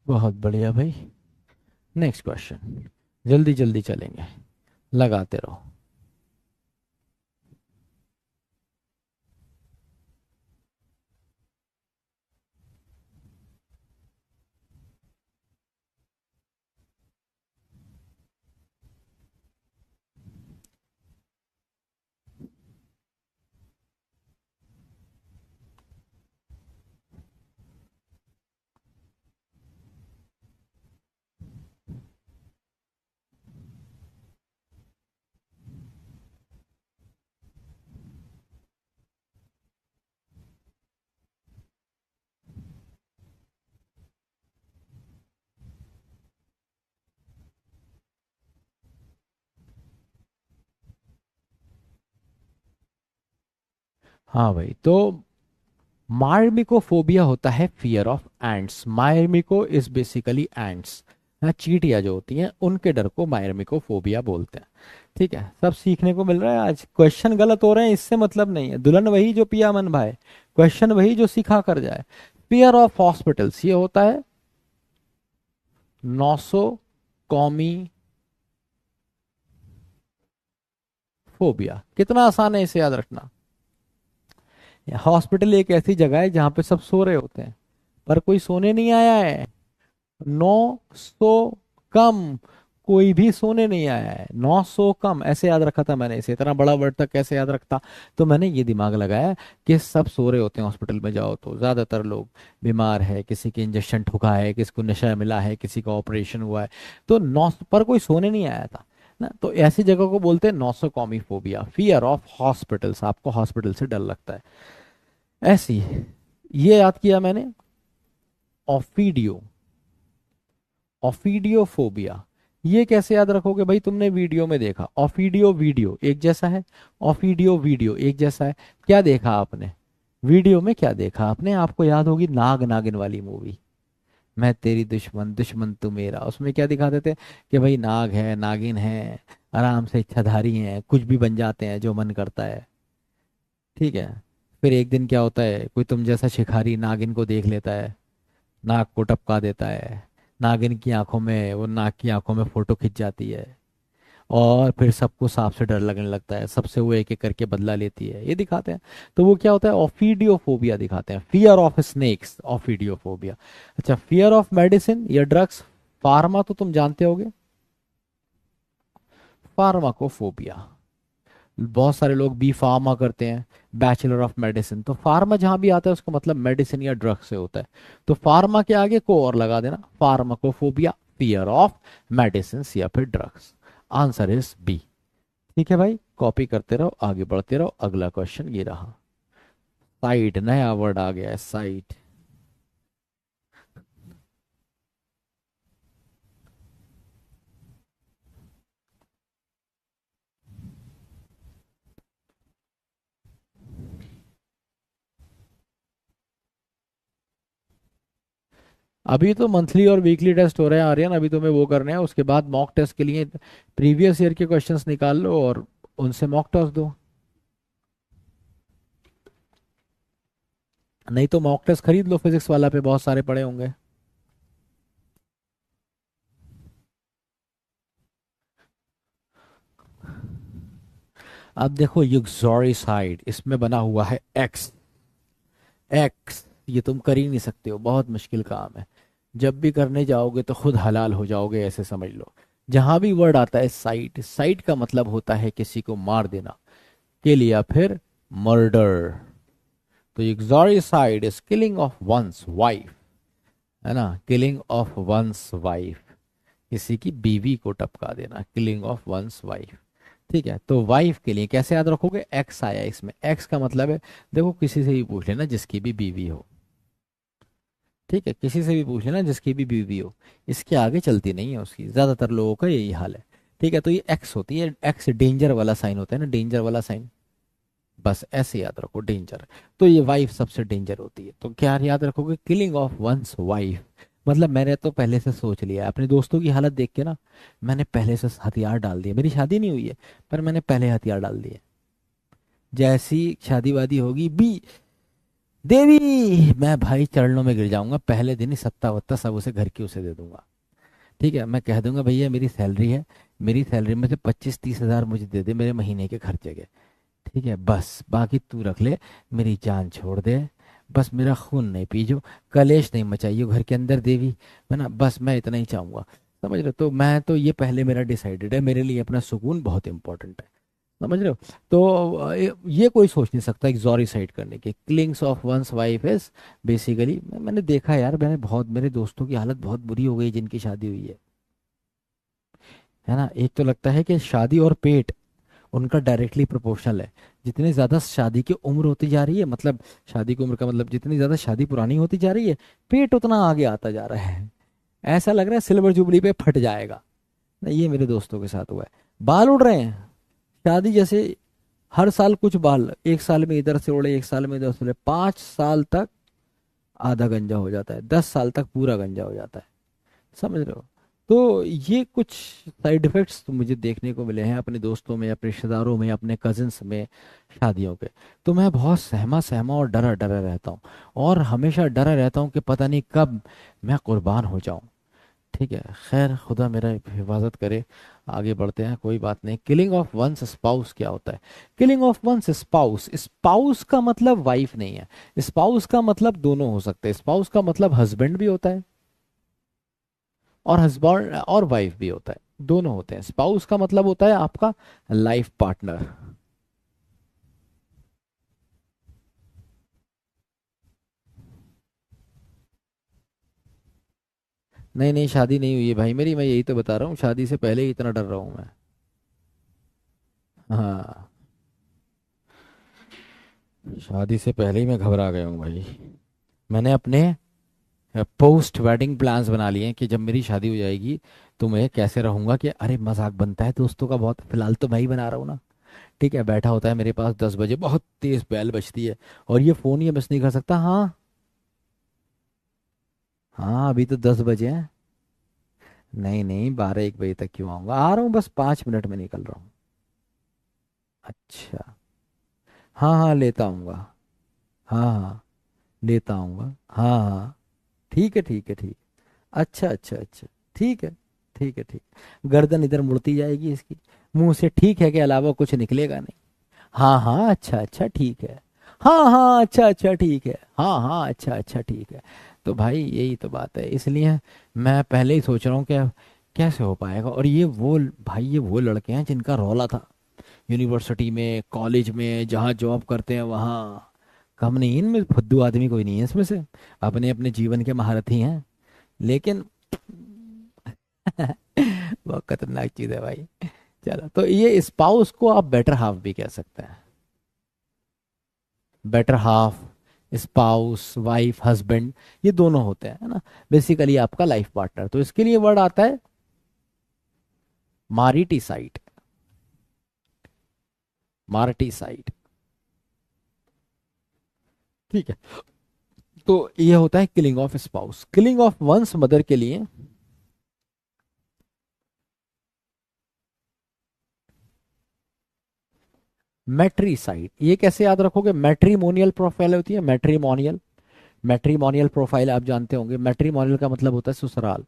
[SPEAKER 1] बहुत बढ़िया भाई। नेक्स्ट क्वेश्चन, जल्दी जल्दी चलेंगे, लगाते रहो। हाँ भाई, तो मायरमिकोफोबिया होता है fear of ants. Myrmeco is basically ants, हाँ चींटियां जो होती हैं उनके डर को मायरमिकोफोबिया बोलते हैं। ठीक है, सब सीखने को मिल रहा है आज। क्वेश्चन गलत हो रहे हैं इससे मतलब नहीं है, दुल्हन वही जो पिया मन भाई, क्वेश्चन वही जो सिखा कर जाए। फियर ऑफ हॉस्पिटल्स ये होता है नौसो कौमी फोबिया। कितना आसान है इसे याद रखना। हॉस्पिटल एक ऐसी जगह है जहां पे सब सो रहे होते हैं पर कोई सोने नहीं आया है। 900 कम, कोई भी सोने नहीं आया है। 900 कम ऐसे याद रखा था मैंने इसे, इतना बड़ा वर्ड तक कैसे याद रखता। तो मैंने ये दिमाग लगाया कि सब सो रहे होते हैं हॉस्पिटल में जाओ तो, ज्यादातर लोग बीमार है, किसी के इंजेक्शन ठुका है, किसी को नशा मिला है, किसी का ऑपरेशन हुआ है, तो 9 पर कोई सोने नहीं आया था ना। तो ऐसी जगह को बोलते हैं नौसोकॉमीफोबिया, फियर ऑफ हॉस्पिटल्स, आपको हॉस्पिटल से डर लगता है। ऐसी, ये याद किया मैंने। ऑफीडियो, ऑफीडियोफोबिया, ये कैसे याद रखोगे भाई, तुमने वीडियो में देखा ऑफीडियो वीडियो एक जैसा है, ऑफीडियो वीडियो एक जैसा है। क्या देखा आपने वीडियो में, क्या देखा आपने, आपको याद होगी नाग नागिन वाली मूवी, मैं तेरी दुश्मन दुश्मन तू मेरा। उसमें क्या दिखाते थे कि भाई नाग है नागिन है, आराम से इच्छाधारी हैं, कुछ भी बन जाते हैं जो मन करता है। ठीक है, फिर एक दिन क्या होता है, कोई तुम जैसा शिकारी नागिन को देख लेता है, नाक को टपका देता है, नागिन की आंखों में, वो नाग की आंखों में फोटो खिंच जाती है, और फिर सबको सांप से डर लगने लगता है, सबसे वो एक एक करके बदला लेती है, ये दिखाते हैं। तो वो क्या होता है, ऑफीडियोफोबिया दिखाते हैं, फियर ऑफ स्नेक्स, ऑफीडियोफोबिया। अच्छा, फियर ऑफ मेडिसिन या ड्रग्स, फार्मा तो तुम जानते होगे, फार्माकोफोबिया। बहुत सारे लोग बी फार्मा करते हैं, बैचलर ऑफ मेडिसिन, तो फार्मा जहां भी आता है उसका मतलब मेडिसिन या ड्रग से होता है। तो फार्मा के आगे को और लगा देना, फार्माकोफोबिया, फियर ऑफ मेडिसिन या फिर ड्रग्स। Answer is B. ठीक है भाई, कॉपी करते रहो, आगे बढ़ते रहो। अगला क्वेश्चन ये रहा, साइट, नया वर्ड आ गया है साइट। अभी तो मंथली और वीकली टेस्ट हो रहे हैं आर्यन, अभी तुम्हें वो करने हैं, उसके बाद मॉक टेस्ट के लिए प्रीवियस ईयर के क्वेश्चंस निकाल लो और उनसे मॉक टेस्ट दो। नहीं तो मॉक टेस्ट खरीद लो, फिजिक्स वाला पे बहुत सारे पड़े होंगे। अब देखो यूक्सोरिसाइड, इसमें बना हुआ है एक्स। एक्स ये तुम कर ही नहीं सकते हो, बहुत मुश्किल काम है। जब भी करने जाओगे तो खुद हलाल हो जाओगे, ऐसे समझ लो। जहां भी वर्ड आता है साइट, साइट का मतलब होता है किसी को मार देना, किल या फिर मर्डर। तो uxoricide is killing of one's wife, है ना, किलिंग ऑफ वंस वाइफ, किसी की बीवी को टपका देना, किलिंग ऑफ वंस वाइफ। ठीक है, तो वाइफ के लिए कैसे याद रखोगे, एक्स आया इसमें, एक्स का मतलब है, देखो किसी से भी पूछ लेना जिसकी भी बीवी हो। ठीक है, किसी से भी पूछ लेना जिसकी भी बीवी हो, इसके आगे चलती नहीं है उसकी, ज्यादातर लोगों का यही हाल है। ठीक है, तो ये एक्स होती है, एक्स डेंजर वाला साइन होता है ना, डेंजर वाला साइन, बस ऐसे याद रखो, डेंजर। तो ये वाइफ सबसे डेंजर होती है, तो क्या याद रखोगे, किलिंग ऑफ वंस वाइफ। मतलब मैंने तो पहले से सोच लिया है, अपने दोस्तों की हालत देख के ना, मैंने पहले से हथियार डाल दिए, मेरी शादी नहीं हुई है पर मैंने पहले हथियार डाल दिए। जैसी शादी वादी होगी बी देवी, मैं भाई चरणों में गिर जाऊंगा, पहले दिन ही सत्ता वत्ता सब उसे घर की उसे दे दूंगा। ठीक है, मैं कह दूंगा भैया मेरी सैलरी है, मेरी सैलरी में से 25-30 हज़ार मुझे दे दे मेरे महीने के खर्चे के। ठीक है, बस बाकी तू रख ले, मेरी जान छोड़ दे, बस मेरा खून नहीं पीजो, कलेश नहीं मचाइयो घर के अंदर देवी, है ना, बस मैं इतना ही चाहूंगा। समझ रहे हो, तो मैं तो ये पहले मेरा डिसाइडेड है, मेरे लिए अपना सुकून बहुत इंपॉर्टेंट है। समझ रहे हो, तो ये कोई सोच नहीं सकता एक्सोरिसाइड करने के, killings of one's wife is basically, मैंने देखा है यार, मैंने बहुत, मेरे दोस्तों की हालत बहुत बुरी हो गई जिनकी शादी हुई है ना। एक तो लगता है कि शादी और पेट उनका डायरेक्टली प्रोपोर्शनल है। जितनी ज्यादा शादी की उम्र होती जा रही है, मतलब शादी की उम्र का मतलब जितनी ज्यादा शादी पुरानी होती जा रही है, पेट उतना आगे आता जा रहा है। ऐसा लग रहा है सिल्वर जुबली पे फट जाएगा। नहीं, ये मेरे दोस्तों के साथ हुआ है। बाल उड़ रहे हैं, शादी जैसे हर साल कुछ बाल, एक साल में इधर से उड़े, एक साल में इधर से उड़े, 5 साल तक आधा गंजा हो जाता है, 10 साल तक पूरा गंजा हो जाता है। समझ रहे हो, तो ये कुछ साइड इफेक्ट्स तो मुझे देखने को मिले हैं अपने दोस्तों में, अपने रिश्तेदारों में, अपने कजिन्स में, शादियों के। तो मैं बहुत सहमा सहमा और डरा डरा रहता हूँ, और हमेशा डरा रहता हूँ कि पता नहीं कब मैं कुर्बान हो जाऊं। ठीक है, खैर खुदा मेरा हिफाजत करे। आगे बढ़ते हैं, कोई बात नहीं। किलिंग ऑफ वंस स्पाउस क्या होता है, killing of one's spouse, spouse का मतलब वाइफ नहीं है, स्पाउस का मतलब दोनों हो सकते हैं, स्पाउस का मतलब हस्बैंड भी होता है और हस्बैंड और वाइफ भी होता है, दोनों होते हैं। स्पाउस का मतलब होता है आपका लाइफ पार्टनर। नहीं नहीं, शादी नहीं हुई है भाई मेरी, मैं यही तो बता रहा हूँ, शादी से पहले ही इतना डर रहा हूँ मैं। हाँ, शादी से पहले ही मैं घबरा गया हूँ भाई। मैंने अपने पोस्ट वेडिंग प्लान्स बना लिए हैं कि जब मेरी शादी हो जाएगी तो मैं कैसे रहूंगा, कि अरे मजाक बनता है दोस्तों का बहुत, फिलहाल तो मैं ही बना रहा हूँ ना। ठीक है, बैठा होता है मेरे पास 10 बजे, बहुत तेज बैल बजती है, और ये फोन ये मिस नहीं कर सकता। हाँ, हाँ अभी तो 10 बजे हैं। नहीं नहीं, 12-1 बजे तक क्यों आऊंगा, आ रहा हूँ, बस 5 मिनट में निकल रहा हूँ। अच्छा, हाँ हाँ लेता आऊंगा। हाँ हाँ, लेता आऊंगा। हाँ हाँ, ठीक है ठीक है ठीक। अच्छा अच्छा अच्छा, ठीक है ठीक है ठीक। गर्दन इधर मुड़ती जाएगी इसकी, मुंह से ठीक है के अलावा कुछ निकलेगा नहीं। हाँ हाँ अच्छा अच्छा ठीक है, हाँ हाँ अच्छा अच्छा ठीक है, हाँ हाँ अच्छा अच्छा ठीक है। तो भाई यही तो बात है, इसलिए मैं पहले ही सोच रहा हूँ कि कैसे हो पाएगा। और ये वो, भाई ये वो लड़के हैं जिनका रौला था यूनिवर्सिटी में, कॉलेज में, जहाँ जॉब करते हैं वहाँ। कम नहीं, इनमें फुद्दू आदमी कोई नहीं है इसमें से, अपने अपने जीवन के महारथी हैं, लेकिन बहुत खतरनाक चीज है भाई। चलो, तो ये स्पाउस को आप बेटर हाफ भी कह सकते हैं, better half, spouse, wife, husband, ये दोनों होते हैं, है ना। बेसिकली आपका लाइफ पार्टनर, तो इसके लिए वर्ड आता है मारिटिसाइड, मार्टिसाइड। ठीक है, तो ये होता है killing of spouse. Killing of one's mother के लिए मैट्रीसाइड। ये कैसे याद रखोगे? मैट्रीमोनियल प्रोफाइल होती है, मैट्रीमोनियल। मैट्रीमोनियल प्रोफाइल आप जानते होंगे, मैट्रीमोनियल का मतलब होता है ससुराल।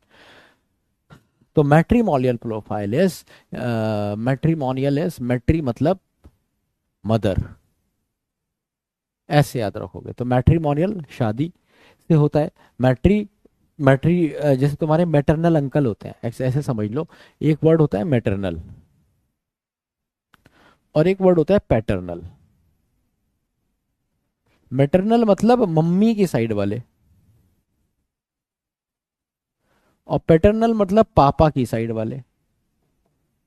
[SPEAKER 1] तो matrimonial profile is, matrimonial is, matri मतलब मदर, ऐसे याद रखोगे। तो मैट्रीमोनियल शादी से होता है। मैट्री मैट्री जैसे तुम्हारे मैटरनल अंकल होते हैं, ऐसे ऐसे समझ लो। एक वर्ड होता है मैटरनल और एक वर्ड होता है पैटर्नल। मैटरनल मतलब मम्मी की साइड वाले, और पैटर्नल मतलब पापा की साइड वाले,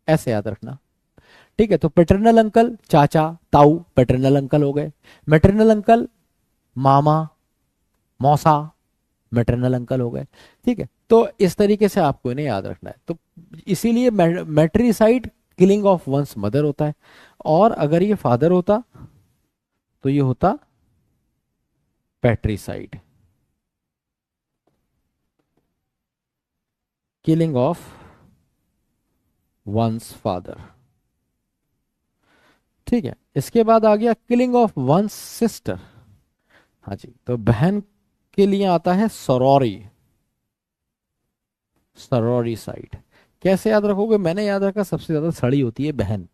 [SPEAKER 1] ऐसे याद रखना। ठीक है, तो पैटर्नल अंकल चाचा ताऊ पैटर्नल अंकल हो गए। मैटरनल अंकल मामा मौसा मैटरनल अंकल हो गए। ठीक है, तो इस तरीके से आपको इन्हें याद रखना है। तो इसीलिए matricide killing of one's mother होता है, और अगर ये फादर होता तो ये होता patricide, killing of once father. ठीक है, इसके बाद आ गया किलिंग ऑफ वंस सिस्टर। हाँ जी, तो बहन के लिए आता है सरोरी, सरोरी साइड। कैसे याद रखोगे? मैंने याद रखा सबसे ज्यादा सड़ी होती है बहन,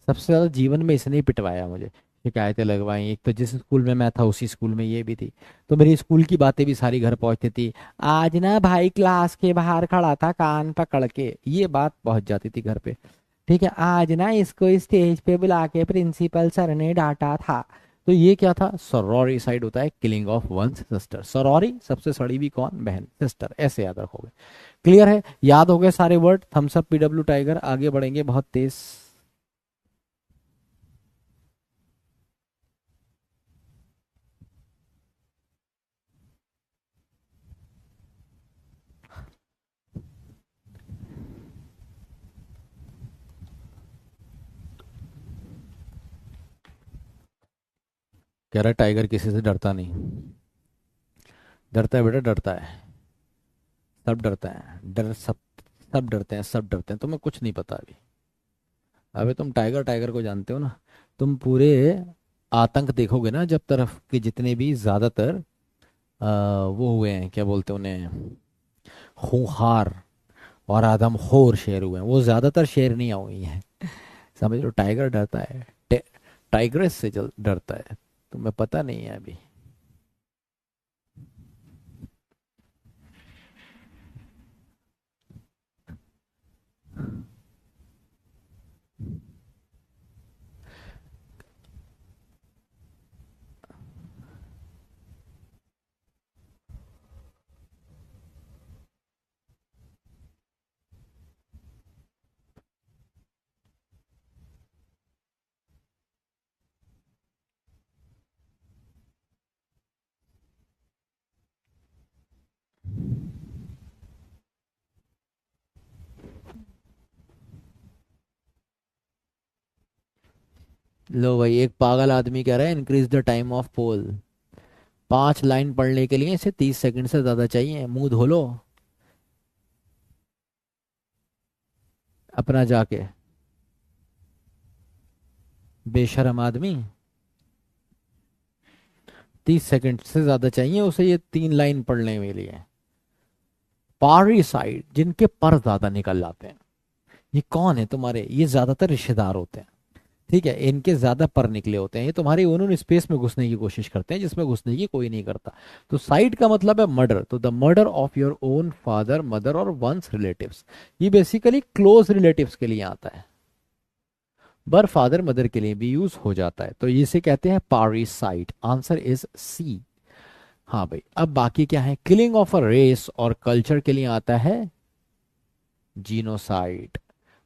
[SPEAKER 1] सबसे ज्यादा जीवन में इसने ही पिटवाया मुझे, शिकायतें लगवाई। एक तो जिस स्कूल में मैं था उसी स्कूल में ये भी थी, तो मेरी स्कूल की बातें भी सारी घर पहुंचती थी। आज ना भाई क्लास के बाहर खड़ा था कान पकड़ के, ये बात पहुंच जाती थी घर पे। ठीक है, आज ना इसको स्टेज पे बुला के प्रिंसिपल सर ने डांटा था। तो ये क्या था? सरोरी साइड होता है किलिंग ऑफ वंस सिस्टर। सरोरी सबसे सड़ी भी कौन? बहन, सिस्टर, ऐसे याद रखोगे। क्लियर है? याद हो गए सारे word? Thumbs up, PW tiger. आगे बढ़ेंगे बहुत तेज। कह रहा है टाइगर किसी से डरता नहीं। डरता है बेटा, डरता है, सब डरता है, डर सब, सब डरते हैं, सब डरते हैं। तुम्हें कुछ नहीं पता अभी। अबे तुम टाइगर टाइगर को जानते हो ना। तुम पूरे आतंक देखोगे ना जब तरफ के, जितने भी ज्यादातर वो हुए हैं, क्या बोलते हैं उन्हें, खूंखार और आदमखोर शेर हुए हैं, वो ज्यादातर शेरनियां हुई हैं। समझ लो, टाइगर डरता है, टाइग्रेस से डरता है। तुम्हें पता नहीं है अभी। लो भाई, एक पागल आदमी कह रहा है increase the time of poll. 5 line पढ़ने के लिए इसे 30 सेकंड से ज्यादा चाहिए। मुंह धो लो अपना जाके, बेशरम आदमी। 30 सेकंड से ज्यादा चाहिए उसे ये 3 लाइन पढ़ने के लिए। पारिसाइड, जिनके पर ज्यादा निकल जाते हैं। ये कौन है तुम्हारे? ये ज्यादातर रिश्तेदार होते हैं। ठीक है, इनके ज्यादा पर निकले होते हैं, ये तुम्हारी उन्होंने स्पेस में घुसने की कोशिश करते हैं जिसमें घुसने की कोई नहीं करता। तो साइड का मतलब है मर्डर, तो the murder of your own father mother और वंस रिलेटिव्स। ये बेसिकली क्लोज रिलेटिव्स के लिए आता है, बर फादर मदर के लिए भी यूज हो जाता है। तो इसे कहते हैं पारिसाइड। आंसर इज सी। हाँ भाई, अब बाकी क्या है? किलिंग ऑफ अ रेस और कल्चर के लिए आता है जीनोसाइड।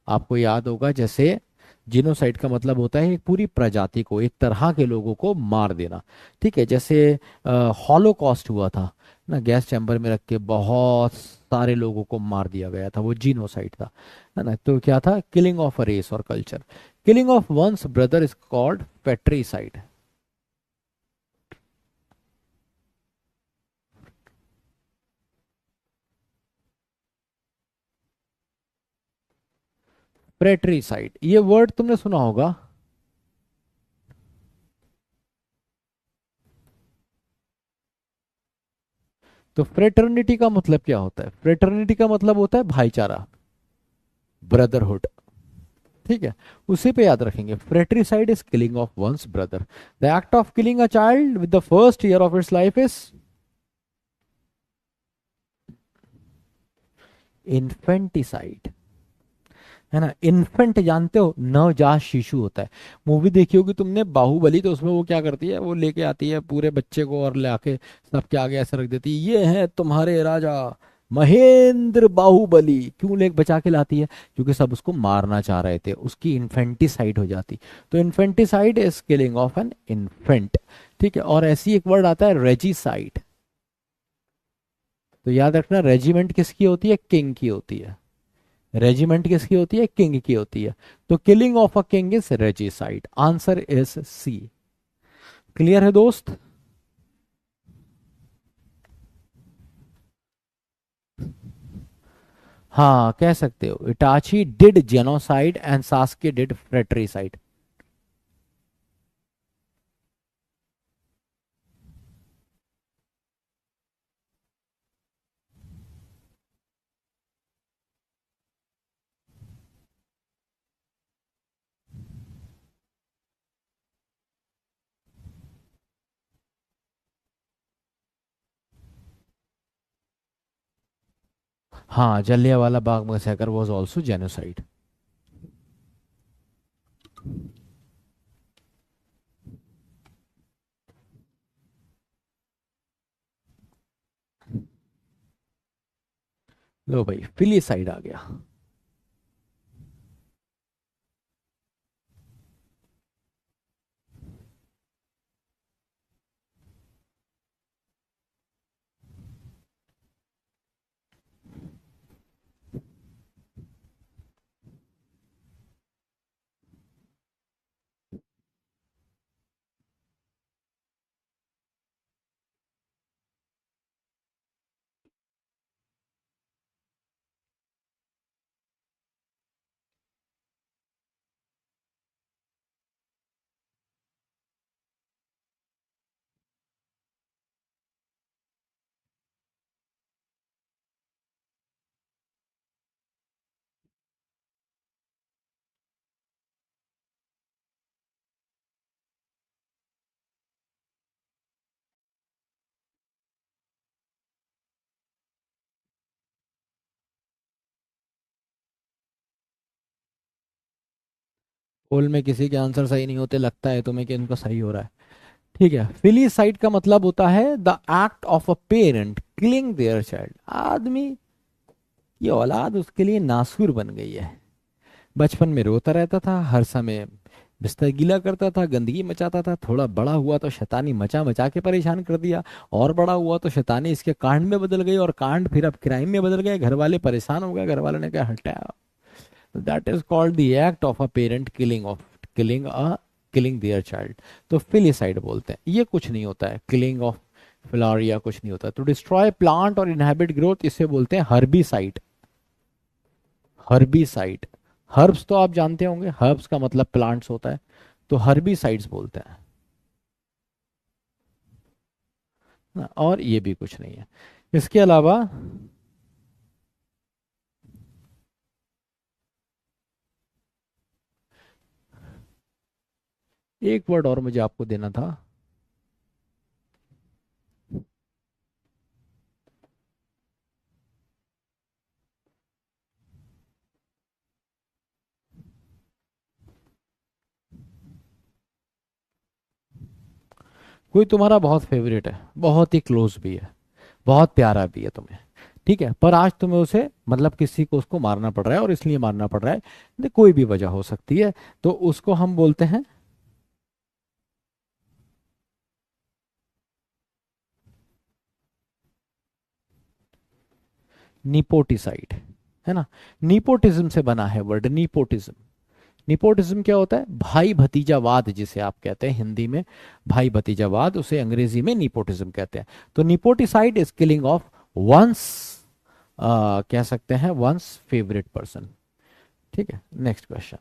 [SPEAKER 1] आपको याद होगा, जैसे जीनोसाइड का मतलब होता है एक पूरी प्रजाति को, एक तरह के लोगों को मार देना। ठीक है, जैसे हॉलोकॉस्ट हुआ था ना, गैस चैम्बर में रख के बहुत सारे लोगों को मार दिया गया था, वो जीनोसाइड था, है ना। तो क्या था? किलिंग ऑफ अ रेस और culture. Killing of one's brother is called patricide. Fratricide, ये वर्ड तुमने सुना होगा। तो फ्रेटर्निटी का मतलब क्या होता है? फ्रेटर्निटी का मतलब होता है भाईचारा, ब्रदरहुड। ठीक है, उसी पे याद रखेंगे। Fratricide is killing of one's brother. The act of killing a child with the first year of its life is infanticide, है ना। इन्फेंट जानते हो, नवजात शिशु होता है। मूवी देखी होगी तुमने बाहुबली, तो उसमें वो क्या करती है, वो लेके आती है पूरे बच्चे को और लाके सबके आगे ऐसे रख देती है, ये है तुम्हारे राजा महेंद्र बाहुबली। क्यों लेके बचा के लाती है? क्योंकि सब उसको मारना चाह रहे थे, उसकी इन्फेंटिसाइड हो जाती। तो infanticide is killing of an infant. ठीक है, और ऐसी एक वर्ड आता है रेजिसाइड। तो याद रखना, रेजिमेंट किसकी होती है? किंग की होती है। रेजिमेंट किसकी होती है? किंग की होती है। तो killing of a king is regicide. Answer is C. Clear है दोस्त? हाँ, कह सकते हो Itachi did genocide and Sasuke did fratricide. हाँ, Jallianwala Bagh massacre was also genocide. लो भाई, फिलिसाइड आ गया। पोल में किसी के आंसर सही नहीं होते, लगता है तुम्हें कि इनका सही हो रहा है। ठीक है, फिलिसाइड का मतलब होता है the act of a parent killing their child. आदमी, ये औलाद उसके लिए नासूर बन गई है। बचपन में रोता रहता था, हर समय बिस्तर गीला करता था, गंदगी मचाता था। थोड़ा बड़ा हुआ तो शैतानी मचा मचा के परेशान कर दिया, और बड़ा हुआ तो शैतानी इसके कांड में बदल गई, और कांड फिर अब क्राइम में बदल गए। घर वाले परेशान हो गए, घर वालों ने कहा हटाया। That is called the act of a parent killing their child. तो फिलिसाइड बोलते हैं। ये कुछ नहीं होता है, किलिंग ऑफ फ्लावर या कुछ नहीं होता। टू डिस्ट्रॉय प्लांट और इनहेबिट ग्रोथ, इसे बोलते हैं हर्बिसाइड। हर्बिसाइड, हर्ब्स तो आप जानते होंगे, हर्ब्स का मतलब प्लांट्स होता है। तो हर्बिसाइड्स बोलते हैं ना, और ये भी कुछ नहीं है। इसके अलावा एक वर्ड और मुझे आपको देना था। कोई तुम्हारा बहुत फेवरेट है, बहुत ही क्लोज भी है, बहुत प्यारा भी है तुम्हें। ठीक है, पर आज तुम्हें उसे, मतलब किसी को उसको मारना पड़ रहा है, और इसलिए मारना पड़ रहा है, कोई भी वजह हो सकती है। तो उसको हम बोलते हैं निपोटिसाइड, है ना। निपोटिज्म से बना है वर्ड निपोटिज्म। निपोटिज्म क्या होता है? भाई भतीजावाद, जिसे आप कहते हैं हिंदी में भाई भतीजावाद, उसे अंग्रेजी में निपोटिज्म कहते हैं। तो निपोटिसाइड इज किलिंग ऑफ वंस, कह सकते हैं वंस फेवरेट पर्सन। ठीक है, next question.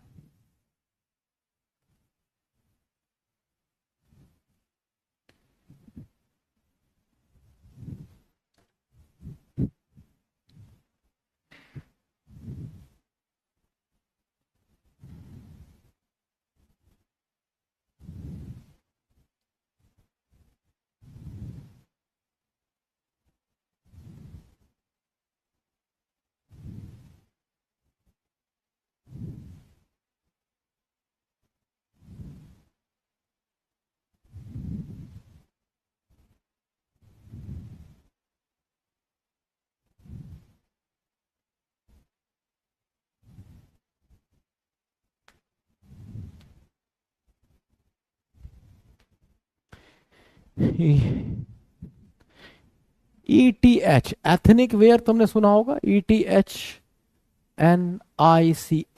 [SPEAKER 1] ETH, ethnic wear तुमने सुना होगा, ETHNIC,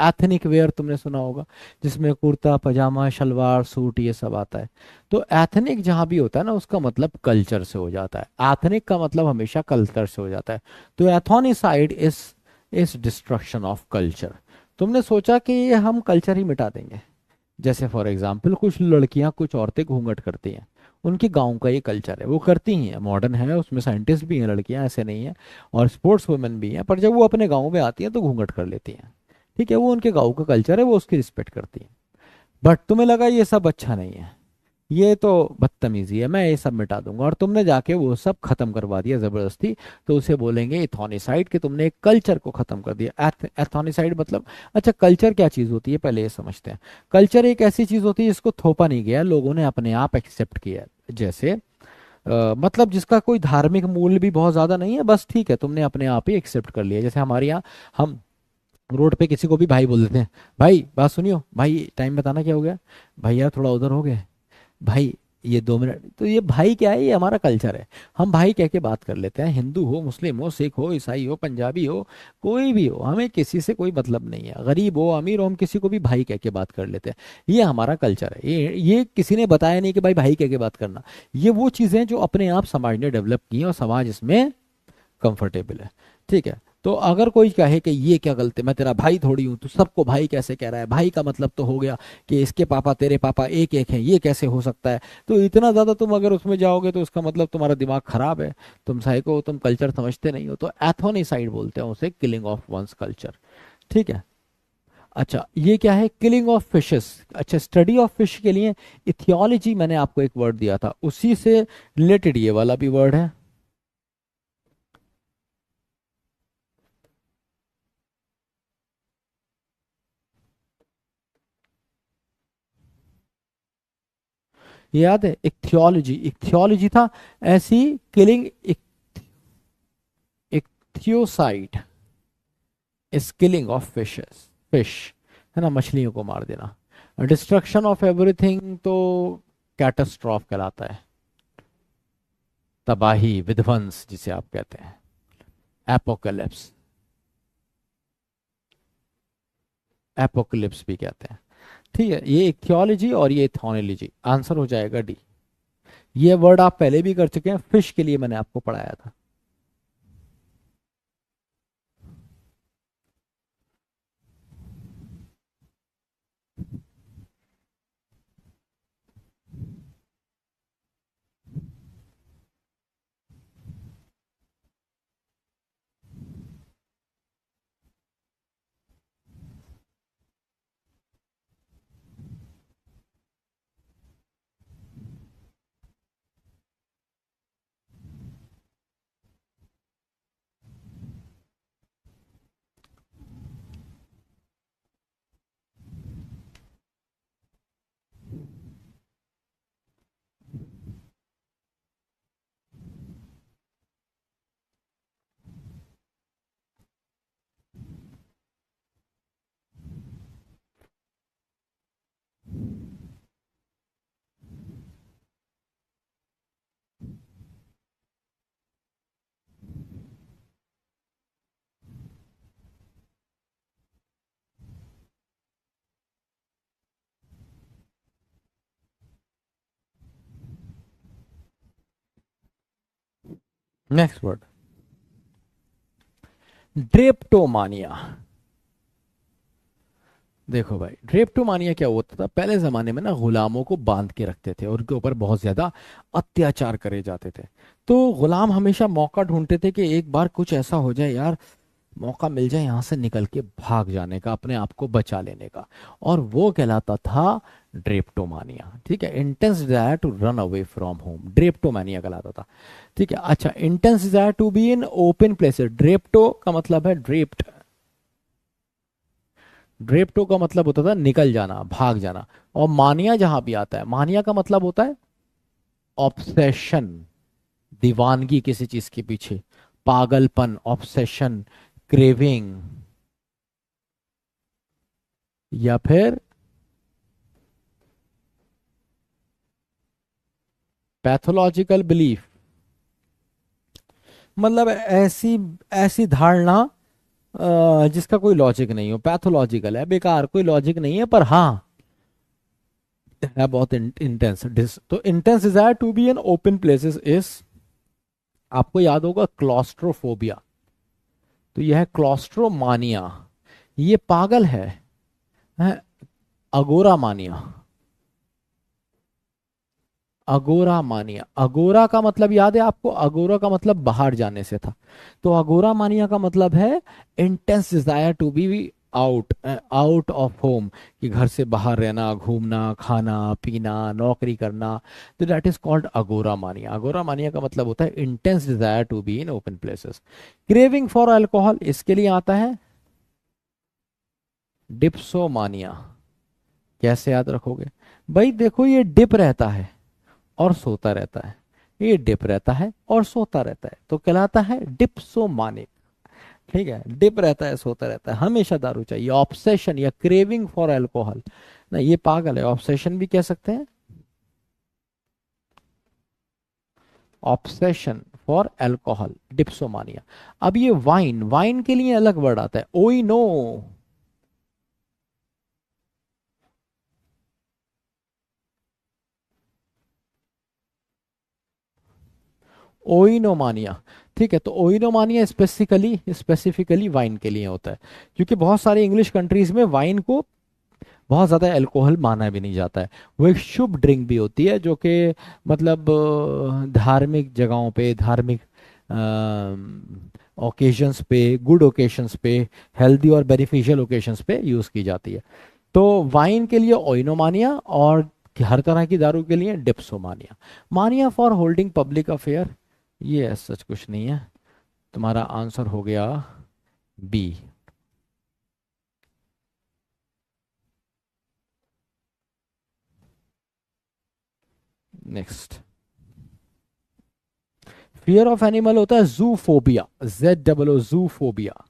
[SPEAKER 1] एथनिक वेयर तुमने सुना होगा, जिसमें कुर्ता पजामा शलवार सूट ये सब आता है। तो एथनिक जहाँ भी होता है ना, उसका मतलब कल्चर से हो जाता है, एथनिक का मतलब हमेशा कल्चर से हो जाता है। तो एथोनिसाइड इज डिस्ट्रक्शन ऑफ कल्चर। तुमने सोचा कि ये हम कल्चर ही मिटा देंगे। जैसे फॉर एग्जाम्पल कुछ लड़कियां कुछ औरतें घूंघट करती हैं, उनके गांव का ये कल्चर है, वो करती ही हैं, मॉडर्न है, उसमें साइंटिस्ट भी हैं लड़कियां, ऐसे नहीं है, और स्पोर्ट्स वुमेन भी हैं, पर जब वो अपने गांव में आती हैं तो घूंघट कर लेती हैं। ठीक है, वो उनके गांव का कल्चर है, वो उसकी रिस्पेक्ट करती हैं। बट तुम्हें लगा ये सब अच्छा नहीं है, ये तो बदतमीजी है, मैं ये सब मिटा दूंगा, और तुमने जाके वो सब खत्म करवा दिया जबरदस्ती। तो उसे बोलेंगे इथोनिसाइड, कि तुमने एक कल्चर को खत्म कर दिया। एथोनिसाइड मतलब, अच्छा कल्चर क्या चीज होती है पहले ये समझते हैं। कल्चर एक ऐसी चीज होती है जिसको थोपा नहीं गया, लोगों ने अपने आप एक्सेप्ट किया है। जैसे मतलब जिसका कोई धार्मिक मूल्य भी बहुत ज्यादा नहीं है, बस ठीक है तुमने अपने आप ही एक्सेप्ट कर लिया। जैसे हमारे यहाँ हम रोड पे किसी को भी भाई बोल देते हैं, भाई बात सुनियो, भाई टाइम बताना क्या हो गया, भैया थोड़ा उधर हो गए, भाई ये 2 मिनट। तो ये भाई क्या है, ये हमारा कल्चर है, हम भाई कह के बात कर लेते हैं, हिंदू हो मुस्लिम हो सिख हो ईसाई हो पंजाबी हो, कोई भी हो, हमें किसी से कोई मतलब नहीं है, गरीब हो अमीर हो, हम किसी को भी भाई कह के बात कर लेते हैं। ये हमारा कल्चर है, ये किसी ने बताया नहीं कि भाई भाई कह के बात करना। ये वो चीजें जो अपने आप समाज ने डेवलप की हैं, और समाज इसमें कंफर्टेबल है। ठीक है, तो अगर कोई कहे कि ये क्या गलती, मैं तेरा भाई थोड़ी हूं, तू सबको भाई कैसे कह रहा है, भाई का मतलब तो हो गया कि इसके पापा तेरे पापा एक एक हैं, ये कैसे हो सकता है। तो इतना ज्यादा तुम अगर उसमें जाओगे तो उसका मतलब तुम्हारा दिमाग खराब है, तुम साइको हो, तुम कल्चर समझते नहीं हो। तो एथोनिसाइड बोलते हैं उसे, किलिंग ऑफ वंस कल्चर। ठीक है। अच्छा ये क्या है, किलिंग ऑफ फिशेस। अच्छा, स्टडी ऑफ फिश के लिए इथियोलॉजी मैंने आपको एक वर्ड दिया था, उसी से रिलेटेड ये वाला भी वर्ड है। ये याद है, इक्थियोलॉजी, इक्थियोलॉजी था ऐसी, killing, ichthyocide is killing of fishes, fish है ना, मछलियों को मार देना। डिस्ट्रक्शन ऑफ एवरीथिंग तो कैटास्ट्रॉफ कहलाता है, तबाही विध्वंस जिसे आप कहते हैं, एपोकलिप्स, एपोकलिप्स भी कहते हैं। ठीक है, ये इक्थियोलॉजी और ये इथोनोलॉजी, आंसर हो जाएगा डी। ये वर्ड आप पहले भी कर चुके हैं, फिश के लिए मैंने आपको पढ़ाया था। Next word, drapetomania. देखो भाई, ड्रेप्टोमानिया क्या होता था पहले जमाने में ना, गुलामों को बांध के रखते थे और उनके ऊपर बहुत ज्यादा अत्याचार करे जाते थे। तो गुलाम हमेशा मौका ढूंढते थे कि एक बार कुछ ऐसा हो जाए यार, मौका मिल जाए यहाँ से निकल के भाग जाने का, अपने आप को बचा लेने का। और वो कहलाता था ड्रेप्टोमानिया। ठीक है, intense desire to run away from home, drapetomania कहलाता था। ठीक है, अच्छा, intense desire to be in open places, drapeto का मतलब है ड्रेप्ट, ड्रेप्टो का मतलब होता था निकल जाना, भाग जाना। और मानिया जहां भी आता है, मानिया का मतलब होता है ऑब्सेशन, दीवानगी किसी चीज के पीछे, पागलपन, ऑब्सेशन, क्रेविंग, या फिर पैथोलॉजिकल बिलीफ, मतलब ऐसी ऐसी धारणा जिसका कोई लॉजिक नहीं हो, पैथोलॉजिकल है, बेकार, कोई लॉजिक नहीं है, पर हाँ है बहुत इंटेंस। तो intense desire to be in open places is, आपको याद होगा, क्लॉस्ट्रोफोबिया। तो यह है क्लॉस्ट्रोमानिया, ये पागल है अगोरा मानिया, अगोरा मानिया। अगोरा का मतलब याद है आपको, अगोरा का मतलब बाहर जाने से था। तो अगोरा मानिया का मतलब है intense desire to be out, out of home, कि घर से बाहर रहना, घूमना, खाना पीना, नौकरी करना। तो दैट इज कॉल्ड अगोरा मानिया। अगोरा मानिया का मतलब होता है intense desire to be in open places. Craving for alcohol, इसके लिए आता है डिप्सोमानिया। कैसे याद रखोगे भाई? देखो, ये डिप रहता है और सोता रहता है, ये डिप रहता है और सोता रहता है, तो कहलाता है डिप्सोमानिक। ठीक है, डिप रहता है, सोता रहता है, हमेशा दारू चाहिए। ऑब्सेशन या क्रेविंग फॉर अल्कोहल, ना ये पागल है, ऑब्सेशन भी कह सकते हैं, ऑब्सेशन फॉर अल्कोहल, डिप्सोमानिया। अब ये वाइन, वाइन के लिए अलग वर्ड आता है, ओइनो, ओइनोमानिया। ठीक है, तो ओइनोमानिया स्पेसिफिकली वाइन के लिए होता है, क्योंकि बहुत सारी इंग्लिश कंट्रीज में वाइन को बहुत ज़्यादा अल्कोहल माना भी नहीं जाता है। वो एक शुभ ड्रिंक भी होती है, जो कि मतलब धार्मिक जगहों पे, धार्मिक ओकेजन्स पे, गुड ओकेजन्स पे, हेल्दी और बेनिफिशियल ओकेजन्स पे यूज़ की जाती है। तो वाइन के लिए ओइनोमानिया, और हर तरह की दारू के लिए डिप्सोमानिया। मानिया फॉर होल्डिंग पब्लिक अफेयर, ये सच कुछ नहीं है। तुम्हारा आंसर हो गया B. Next, fear of animal होता है जूफोबिया, ZOO, जूफोबिया।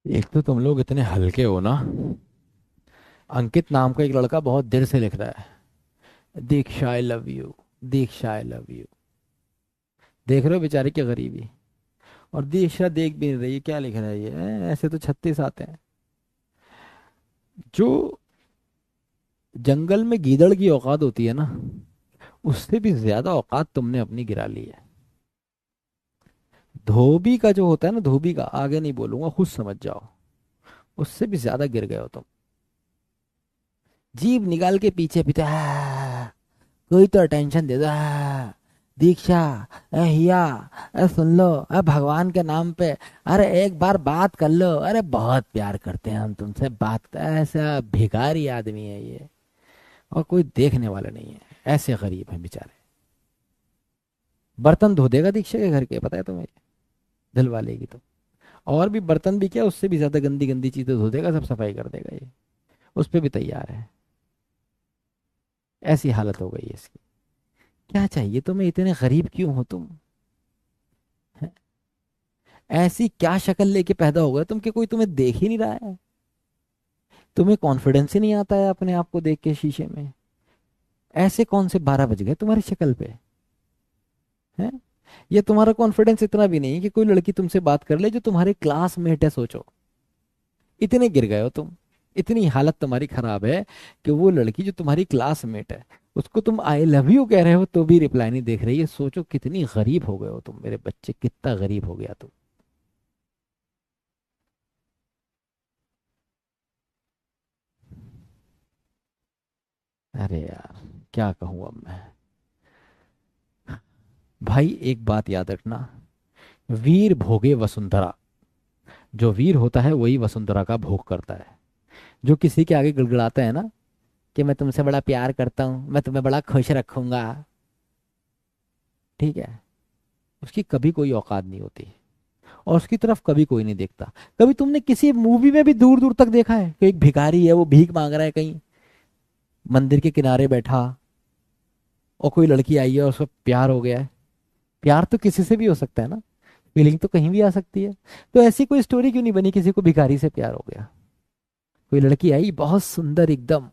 [SPEAKER 1] एक तो तुम लोग इतने हल्के हो ना। अंकित नाम का एक लड़का बहुत देर से लिख रहा है, Diksha I love you, Diksha I love you. देख रहे हो बेचारे की गरीबी। और दीक्षा देख भी नहीं रही है, क्या लिख रहा है ये, ऐसे तो 36 आते हैं। जो जंगल में गीदड़ की औकात होती है ना, उससे भी ज्यादा औकात तुमने अपनी गिरा ली है। धोबी का जो होता है ना, धोबी का, आगे नहीं बोलूंगा, खुद समझ जाओ, उससे भी ज्यादा गिर गए हो तुम। जीभ निकाल के पीछे पीछे कोई तो अटेंशन दे दो, दीक्षा, ए हिया, ए सुन लो, ए भगवान के नाम पे, अरे एक बार बात कर लो, अरे बहुत प्यार करते हैं हम तुमसे, बात, ऐसा भिखारी आदमी है ये, और कोई देखने वाला नहीं है, ऐसे गरीब हैं बेचारे। बर्तन धो देगा दीक्षा के घर के, पता है तुम्हें, दिलवा लेगी तो। और भी बर्तन भी क्या, उससे भी ज्यादा गंदी गंदी चीजें धो देगा, सब सफाई कर देगा ये। उस पर भी तैयार है। ऐसी हालत हो गई है इसकी। क्या चाहिए तुम्हें, इतने गरीब क्यों हो तुम? हैं? ऐसी क्या शक्ल लेके पैदा हो गए तुम कि कोई तुम्हें देख ही नहीं रहा है? तुम्हें कॉन्फिडेंस ही नहीं आता है अपने आप को देख के शीशे में? ऐसे कौन से 12 बज गए तुम्हारी शक्ल पे? हैं? ये तुम्हारा कॉन्फिडेंस इतना भी नहीं है कि कोई लड़की तुमसे बात कर ले जो तुम्हारे क्लासमेट है, सोचो। इतने गिर गए हो तुम, इतनी हालत तुम्हारी खराब है कि वो लड़की जो तुम्हारी क्लासमेट है उसको तुम आई लव यू कह रहे हो तो भी रिप्लाई नहीं देख रही है। सोचो कितनी गरीब हो गए हो तुम मेरे बच्चे, कितना गरीब हो गया तुम। अरे यार, क्या कहूँ अब मैं। भाई एक बात याद रखना, वीर भोगे वसुंधरा। जो वीर होता है वही वसुंधरा का भोग करता है। जो किसी के आगे गिड़गिड़ाता है ना कि मैं तुमसे बड़ा प्यार करता हूँ, मैं तुम्हें बड़ा खुश रखूंगा, ठीक है, उसकी कभी कोई औकात नहीं होती और उसकी तरफ कभी कोई नहीं देखता। कभी तुमने किसी मूवी में भी दूर दूर तक देखा है कि एक भिखारी है, वो भीख मांग रहा है कहीं मंदिर के किनारे बैठा, और कोई लड़की आई है और उसको प्यार हो गया है? प्यार तो किसी से भी हो सकता है ना, फीलिंग तो कहीं भी आ सकती है। तो ऐसी कोई स्टोरी क्यों नहीं बनी किसी को भिखारी से प्यार हो गया? कोई लड़की आई बहुत सुंदर एकदम,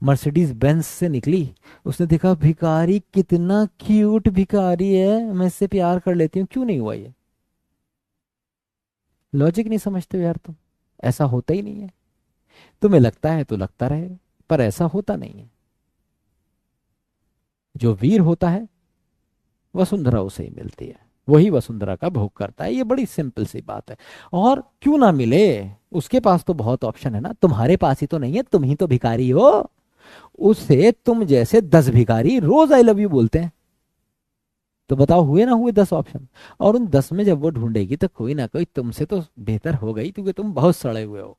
[SPEAKER 1] मर्सिडीज बेंज से निकली, उसने देखा भिखारी कितना क्यूट भिखारी है, मैं इससे प्यार कर लेती हूँ, क्यों नहीं हुआ ये? लॉजिक नहीं समझते हो यार तुम। ऐसा होता ही नहीं है। तुम्हें लगता है तो लगता रहे, पर ऐसा होता नहीं है। जो वीर होता है वसुंधरा उसे ही मिलती है, वही वसुंधरा का भोग करता है। ये बड़ी सिंपल सी बात है। और क्यों ना मिले, उसके पास तो बहुत ऑप्शन है ना, तुम्हारे पास ही तो नहीं है, तुम ही तो भिखारी हो। उससे तुम जैसे 10 भिखारी रोज आई लव यू बोलते हैं। तो बताओ हुए ना हुए 10 ऑप्शन। और उन 10 में जब वो ढूंढेगी तो कोई ना कोई तुमसे तो बेहतर हो गई, क्योंकि तुम बहुत सड़े हुए हो,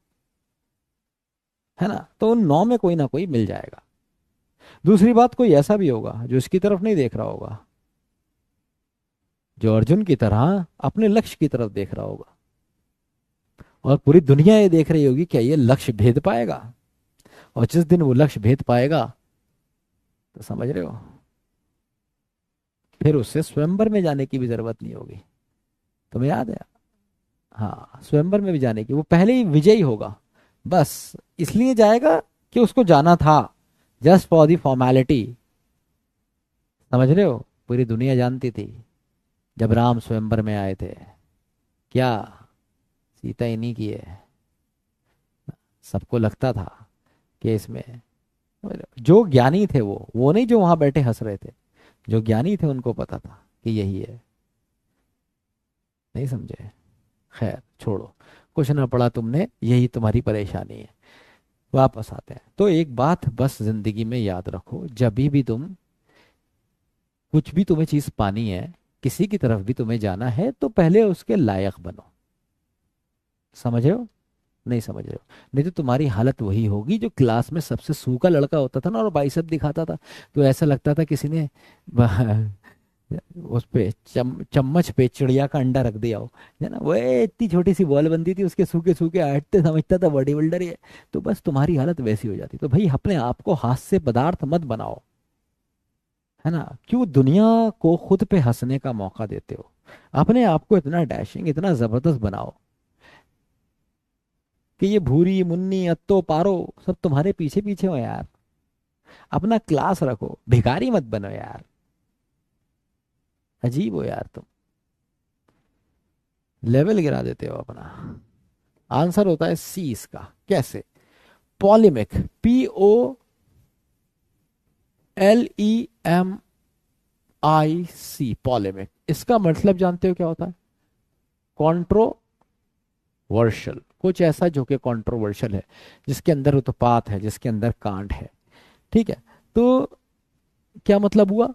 [SPEAKER 1] है ना? तो उन 9 में कोई ना कोई मिल जाएगा। दूसरी बात, कोई ऐसा भी होगा जो इसकी तरफ नहीं देख रहा होगा, जो अर्जुन की तरह अपने लक्ष्य की तरफ देख रहा होगा। और पूरी दुनिया ये देख रही होगी क्या ये लक्ष्य भेद पाएगा। और जिस दिन वो लक्ष्य भेद पाएगा, तो समझ रहे हो, फिर उससे स्वयंवर में जाने की भी जरूरत नहीं होगी। तुम्हें याद है? हाँ, स्वयंवर में भी जाने की, वो पहले ही विजयी होगा। बस इसलिए जाएगा कि उसको जाना था, जस्ट फॉर दी फॉर्मेलिटी। समझ रहे हो? पूरी दुनिया जानती थी जब राम स्वयंवर में आए थे, क्या सीता इन्हीं की है। सबको लगता था कि इसमें, जो ज्ञानी थे वो नहीं जो वहां बैठे हंस रहे थे, जो ज्ञानी थे उनको पता था कि यही है। नहीं समझे? खैर छोड़ो, कुछ ना पड़ा तुमने, यही तुम्हारी परेशानी है। वापस आते हैं। तो एक बात बस जिंदगी में याद रखो, जब भी तुम कुछ भी तुम्हें चीज पानी है, किसी की तरफ भी तुम्हें जाना है, तो पहले उसके लायक बनो। समझ रहे हो? नहीं समझ रहे हो? नहीं तो तुम्हारी हालत वही होगी जो क्लास में सबसे सूखा लड़का होता था ना, और बाइसेप दिखाता था, तो ऐसा लगता था किसी ने उस पे चम्मच पे चिड़िया का अंडा रख दिया हो, है ना? वो इतनी छोटी सी बॉल बनती थी, उसके सूखे सूखे आटते समझता था बॉडी बिल्डर है। तो बस तुम्हारी हालत वैसी हो जाती। तो भाई अपने आप को हास्य पदार्थ मत बनाओ, है ना? क्यों दुनिया को खुद पे हंसने का मौका देते हो? अपने आप को इतना डैशिंग, इतना जबरदस्त बनाओ कि ये भूरी मुन्नी अत्तो पारो सब तुम्हारे पीछे पीछे हो यार। अपना क्लास रखो, भिखारी मत बनो यार। अजीब हो यार तुम, लेवल गिरा देते हो अपना। आंसर होता है सी इसका। कैसे? पॉलिमिक, POLEMIC, पॉलिमिक। इसका मतलब जानते हो क्या होता है? कॉन्ट्रोवर्शियल, कुछ ऐसा जो कि कॉन्ट्रोवर्शियल है, जिसके अंदर उत्पात है, जिसके अंदर कांड है। ठीक है? तो क्या मतलब हुआ?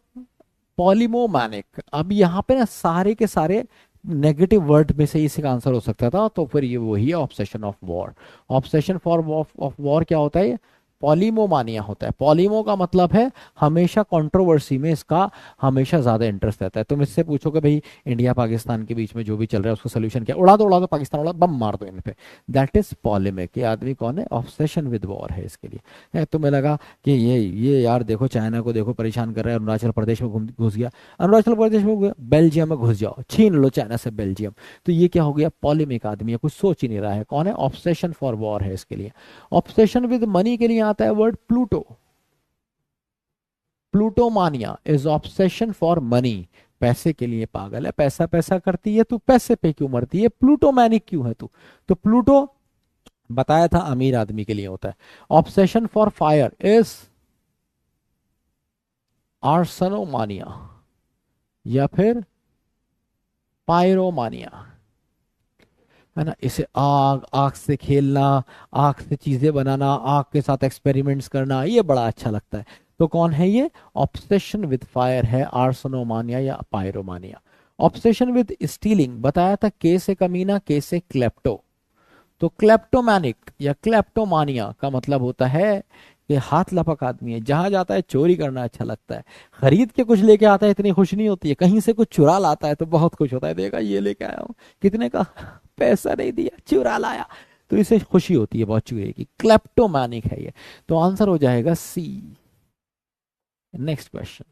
[SPEAKER 1] पॉलीमोमैनिक। अब यहाँ पे ना सारे के सारे नेगेटिव वर्ड में से इसका आंसर हो सकता था, तो फिर ये वही है, obsession of war. Obsession for of war क्या होता है? पॉलीमोमानिया होता है। पॉलीमो का मतलब है हमेशा कंट्रोवर्सी में इसका हमेशा ज्यादा इंटरेस्ट रहता है। तुम इससे पूछोगे भाई इंडिया पाकिस्तान के बीच में जो भी चल रहा है उसका सोल्यूशन क्या, उड़ा दो पाकिस्तान, उड़ा बम मार दो इन पे। That is polemic. ये आदमी कौन है? ऑब्सेशन विद वॉर है इसके लिए। तुम्हें लगा कि ये यार देखो चाइना को देखो परेशान कर रहा है, अरुणाचल प्रदेश में घुस गया, अरुणाचल प्रदेश में बेल्जियम में घुस जाओ, छीन लो चाइना से बेल्जियम। तो ये क्या हो गया? पॉलेमिक आदमी है, कुछ सोच ही नहीं रहा है। कौन है? ऑब्सेशन फॉर वॉर है इसके लिए। ऑब्सेशन विद मनी के लिए आता है word pluto. Plutomania is obsession for money. पैसे के लिए पागल है, पैसा पैसा करती है तू, पैसे पे क्यों मरती है, प्लूटोमैनिक क्यों है तू? तो प्लूटो बताया था अमीर आदमी के लिए होता है। ऑब्सेशन फॉर फायर इज आर्सनोमानिया या फिर पायरोमानिया, है ना। इसे आग, आग से खेलना, आग से चीजें बनाना, आग के साथ एक्सपेरिमेंट्स करना, ये बड़ा अच्छा लगता है। तो कौन है ये? ऑब्सेशन विद फायर है आर्सनोमानिया या पायरोमानिया। ऑब्सेशन विद स्टीलिंग बताया था, के से कमीना, के से क्लेप्टो। तो क्लेप्टोमैनिक या क्लेप्टोमानिया का मतलब होता है कि हाथ लपक आदमी है, जहां जाता है चोरी करना अच्छा लगता है। खरीद के कुछ लेके आता है इतनी खुश नहीं होती है, कहीं से कुछ चुरा लाता है तो बहुत खुश होता है, देखा ये लेके आया हूँ, कितने का, पैसा नहीं दिया, चुरा लाया। तो इसे खुशी होती है बहुत चूहे की। क्लेप्टोमैनिक है ये। तो आंसर हो जाएगा सी। Next question.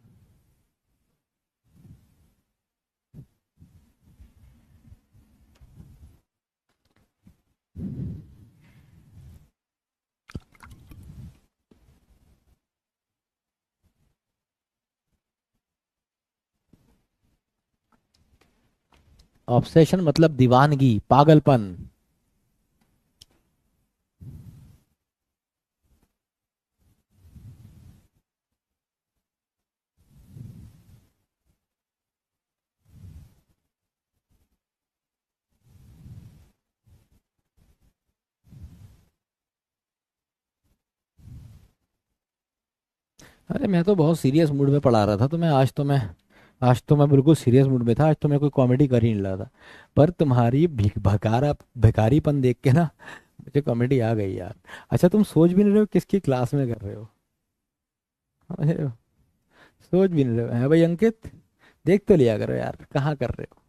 [SPEAKER 1] ऑब्सेशन मतलब दीवानगी, पागलपन। अरे मैं तो बहुत सीरियस मूड में पढ़ा रहा था तुम्हें, आज तो मैं बिल्कुल सीरियस मूड में था, आज तो मैं कोई कॉमेडी कर ही नहीं रहा था। पर तुम्हारी भिखारीपन देख के ना मुझे कॉमेडी आ गई यार। अच्छा तुम सोच भी नहीं रहे हो किसकी क्लास में कर रहे हो। अरे, सोच भी नहीं रहे हो है भाई अंकित। देख तो लिया करो यार कहाँ कर रहे हो।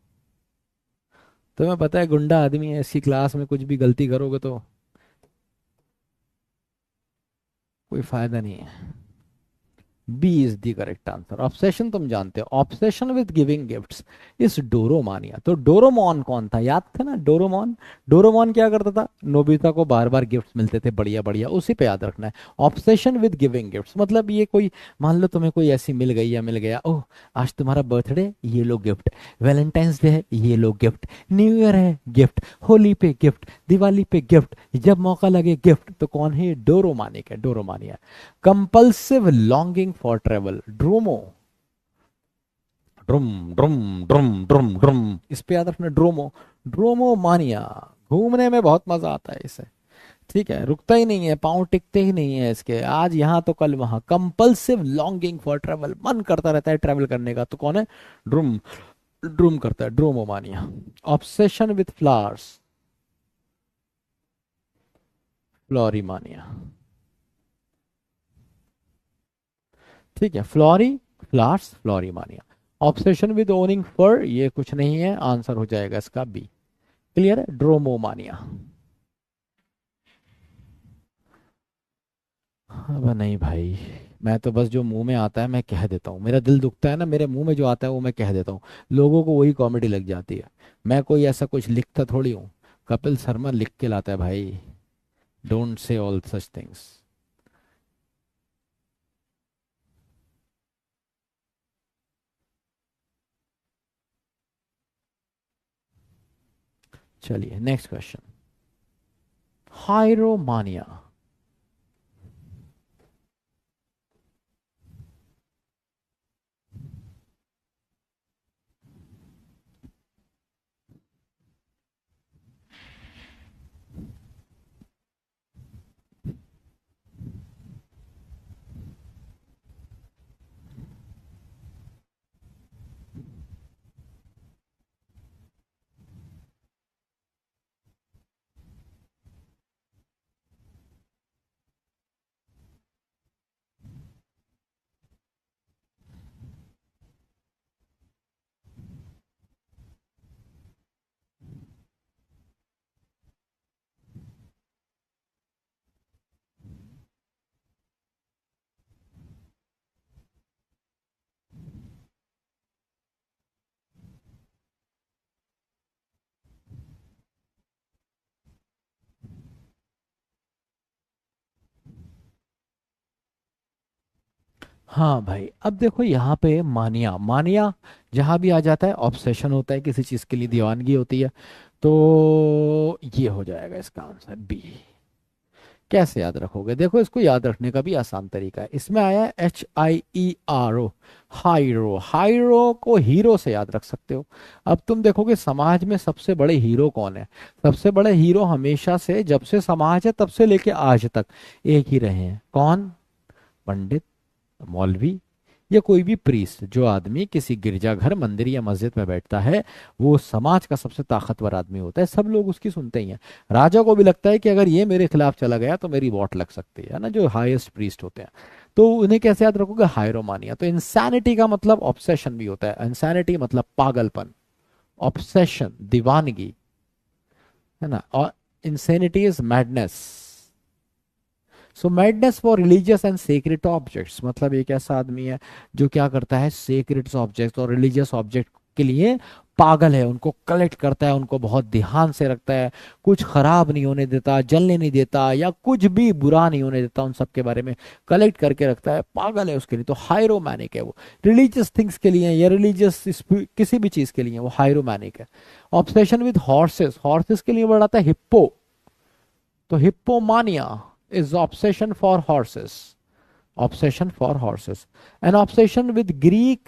[SPEAKER 1] तुम्हें पता है गुंडा आदमी है, ऐसी क्लास में कुछ भी गलती करोगे तो कोई फायदा नहीं है। B is the correct answer. Obsession तुम जानते हो, ऑब्सेशन विद गिविंग गिफ्ट्स इस डोरोमानिया। तो डोरोमोन कौन था? याद था ना डोरोमोन। डोरोमोन क्या करता था? नोबिता को बार बार गिफ्ट्स मिलते थे बढ़िया बढ़िया, उसी पे याद रखना है। ऑब्सेशन विद गिविंग गिफ्ट्स मतलब ये कोई, मान लो तुम्हें कोई ऐसी मिल गई या मिल गया, ओह आज तुम्हारा बर्थडे, ये लो गिफ्ट, वैलेंटाइंस डे है, ये लो गिफ्ट, न्यू ईयर है गिफ्ट, होली पे गिफ्ट, दिवाली पे गिफ्ट, जब मौका लगे गिफ्ट। तो कौन है? डोरोमानिक है, डोरोमानिया। कंपल्सिव लॉन्गिंग फॉर ट्रेवल, ड्रोमो, ड्रुम ड्रुम ड्रुम ड्रुम ड्रुम, इस पे याद रखना ड्रोमो। ड्रोमो मानिया, घूमने में बहुत मजा आता है इसे। ठीक है, रुकता ही नहीं है, पाँव टिकते ही नहीं है इसके, आज यहाँ तो कल वहां। कंपल्सिव लॉन्गिंग फॉर ट्रेवल, मन करता रहता है ट्रेवल करने का। तो कौन है? ड्रुम, ड्रुम करता है, dromomania. Obsession with flowers, florimania. ठीक है, flori, flowers, florimania. Obsession with owning fur, ये कुछ नहीं है, आंसर हो जाएगा इसका बी। क्लियर है, ड्रोमोमानिया। अब नहीं भाई, मैं तो बस जो मुंह में आता है मैं कह देता हूँ, मेरा दिल दुखता है ना, मेरे मुंह में जो आता है वो मैं कह देता हूँ, लोगों को वही कॉमेडी लग जाती है। मैं कोई ऐसा कुछ लिखता थोड़ी हूँ, कपिल शर्मा लिख के लाता है भाई। Don't say all such things. चलिए नेक्स्ट क्वेश्चन। हाइरोमानिया। हाँ भाई, अब देखो यहाँ पे मानिया, मानिया जहाँ भी आ जाता है ऑब्सेशन होता है, किसी चीज के लिए दीवानगी होती है। तो ये हो जाएगा इसका आंसर बी। कैसे याद रखोगे? देखो इसको याद रखने का भी आसान तरीका है। इसमें आया है HIERO, हाइरो। हाइरो को हीरो से याद रख सकते हो। अब तुम देखोगे समाज में सबसे बड़े हीरो कौन है? सबसे बड़े हीरो हमेशा से, जब से समाज है तब से लेके आज तक एक ही रहे हैं। कौन? पंडित, मौलवी, या कोई भी प्रीस्ट। जो आदमी किसी गिरजाघर, मंदिर या मस्जिद में बैठता है वो समाज का सबसे ताकतवर आदमी होता है, सब लोग उसकी सुनते ही हैं। राजा को भी लगता है कि अगर ये मेरे खिलाफ चला गया तो मेरी वोट लग सकती है ना, जो हाईएस्ट प्रीस्ट होते हैं। तो उन्हें कैसे याद रखोगे? हायरोमानिया। तो इंसैनिटी का मतलब ऑब्सेशन भी होता है। इंसैनिटी मतलब पागलपन, ऑब्सेशन दीवानगी, है ना। और insanity is madness. So madness for religious and secret objects, मतलब एक ऐसा आदमी है जो क्या करता है, सेक्रेट ऑब्जेक्ट और रिलीजियस ऑब्जेक्ट के लिए पागल है, उनको कलेक्ट करता है, उनको बहुत ध्यान से रखता है, कुछ खराब नहीं होने देता, जलने नहीं देता, या कुछ भी बुरा नहीं होने देता, उन सब के बारे में कलेक्ट करके रखता है, पागल है उसके लिए। तो हायरोमैनिक है वो। रिलीजियस थिंग्स के लिए या रिलीजियस किसी भी चीज के लिए वो हायरोमैनिक है। ऑब्सेशन विद हॉर्सेस, हॉर्सेस के लिए वर्ड आता है हिप्पो। तो hippomania is obsession for horses, obsession for horses। An obsession with Greek,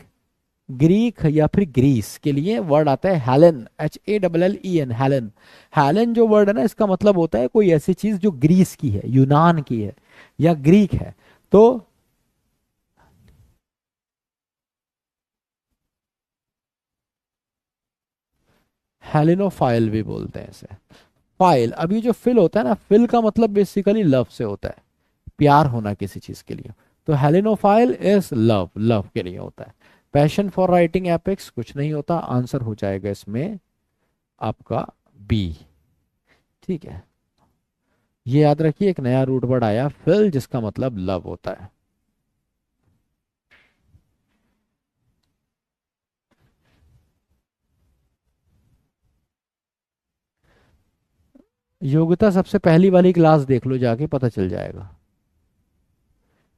[SPEAKER 1] Greek या फिर ग्रीस के लिए वर्ड आता है हेलन, HALLEN, हेलन। हेलन जो वर्ड है ना, इसका मतलब होता है कोई ऐसी चीज जो ग्रीस की है, यूनान की है, या ग्रीक है। तो हेलेनोफाइल भी बोलते हैं इसे। फाइल, अभी जो फिल होता है ना, फिल का मतलब बेसिकली लव से होता है, प्यार होना किसी चीज के लिए। तो हेलेनोफाइल इज लव, लव के लिए होता है। पैशन फॉर राइटिंग एपिक्स कुछ नहीं होता, आंसर हो जाएगा इसमें आपका बी। ठीक है, ये याद रखिए, एक नया रूट वर्ड आया फिल, जिसका मतलब लव होता है। योग्यता सबसे पहली वाली क्लास देख लो जाके, पता चल जाएगा।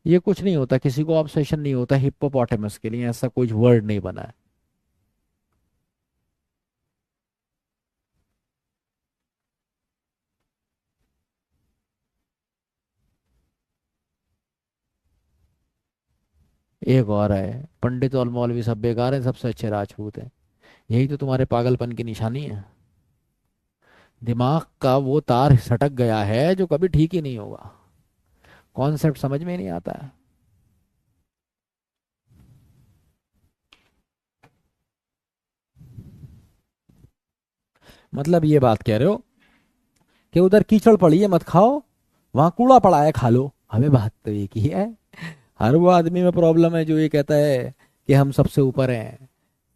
[SPEAKER 1] ये कुछ नहीं होता, किसी को ऑब्सेशन नहीं होता हिप्पोपोटामस के लिए, ऐसा कोई वर्ड नहीं बना है। एक और है, पंडित और मौलवी सब बेकार है, सबसे अच्छे राजपूत हैं। यही तो तुम्हारे पागलपन की निशानी है। दिमाग का वो तार सटक गया है जो कभी ठीक ही नहीं होगा। कॉन्सेप्ट समझ में ही नहीं आता है। मतलब ये बात कह रहे हो कि उधर कीचड़ पड़ी है मत खाओ, वहां कूड़ा पड़ा है खा लो। हमें बात तो एक ही है। हर वो आदमी में प्रॉब्लम है जो ये कहता है कि हम सबसे ऊपर हैं।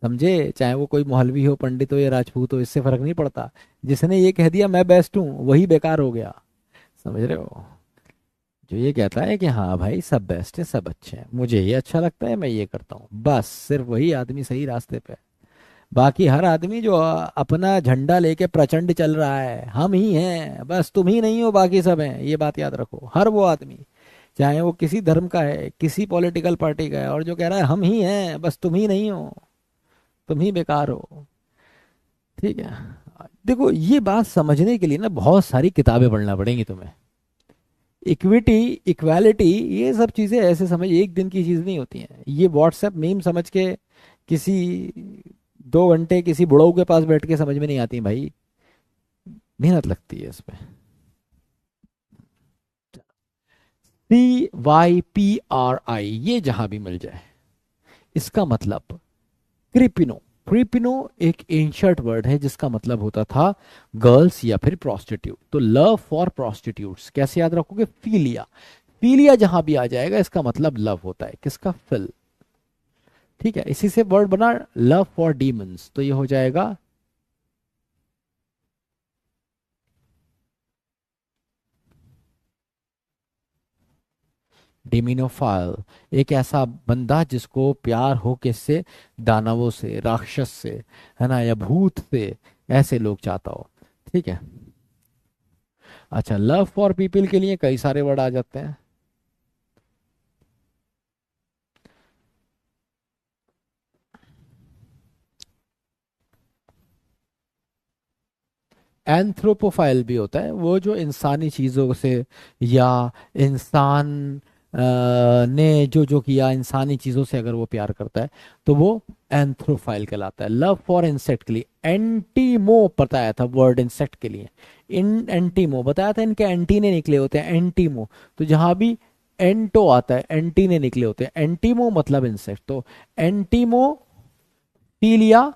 [SPEAKER 1] समझे? चाहे वो कोई मौलवी हो, पंडित हो या राजपूत हो, इससे फर्क नहीं पड़ता। जिसने ये कह दिया मैं बेस्ट हूँ, वही बेकार हो गया। समझ रहे हो? जो ये कहता है कि हाँ भाई सब बेस्ट है, सब अच्छे हैं, मुझे ये अच्छा लगता है, मैं ये करता हूँ, बस सिर्फ वही आदमी सही रास्ते पे है। बाकी हर आदमी जो अपना झंडा लेके प्रचंड चल रहा है, हम ही हैं बस, तुम ही नहीं हो, बाकी सब हैं, ये बात याद रखो। हर वो आदमी, चाहे वो किसी धर्म का है, किसी पॉलिटिकल पार्टी का है, और जो कह रहा है हम ही हैं बस, तुम ही नहीं हो, तुम ही बेकार हो। ठीक है, देखो ये बात समझने के लिए ना बहुत सारी किताबें पढ़ना पड़ेंगी तुम्हें। इक्विटी, इक्वालिटी, ये सब चीजें ऐसे समझ, एक दिन की चीज नहीं होती हैं। ये व्हाट्सएप मीम समझ के किसी 2 घंटे किसी बुढ़ऊ के पास बैठ के समझ में नहीं आती भाई, मेहनत लगती है इसमें। CYPRI, ये जहां भी मिल जाए, इसका मतलब क्रिपिनो। क्रिपिनो एक एंशर्ट वर्ड है जिसका मतलब होता था गर्ल्स या फिर प्रोस्टिट्यूट। तो लव फॉर प्रोस्टिट्यूट्स कैसे याद रखोगे? फीलिया। फीलिया जहां भी आ जाएगा इसका मतलब लव होता है, किसका? फिल। ठीक है, इसी से वर्ड बना लव फॉर डीमंस, तो ये हो जाएगा डिमिनोफाइल। एक ऐसा बंदा जिसको प्यार हो किससे? दानवों से, राक्षस से, है ना, या भूत से, ऐसे लोग चाहता हो। ठीक है। अच्छा, लव फॉर पीपल के लिए कई सारे वर्ड आ जाते हैं। एंथ्रोपोफाइल भी होता है, वो जो इंसानी चीज़ों से या इंसान ने जो जो किया इंसानी चीज़ों से अगर वो प्यार करता है तो वो एंथ्रोफाइल कहलाता है। लव फॉर इंसेक्ट के लिए एंटीमो बताया था वर्ड इंसेक्ट के लिए, इन एंटीमो बताया था, इनके एंटीने निकले होते हैं एंटीमो। तो जहां भी एंटो आता है एंटीने निकले होते हैं, एंटीमो मतलब इंसेक्ट। तो entomophilia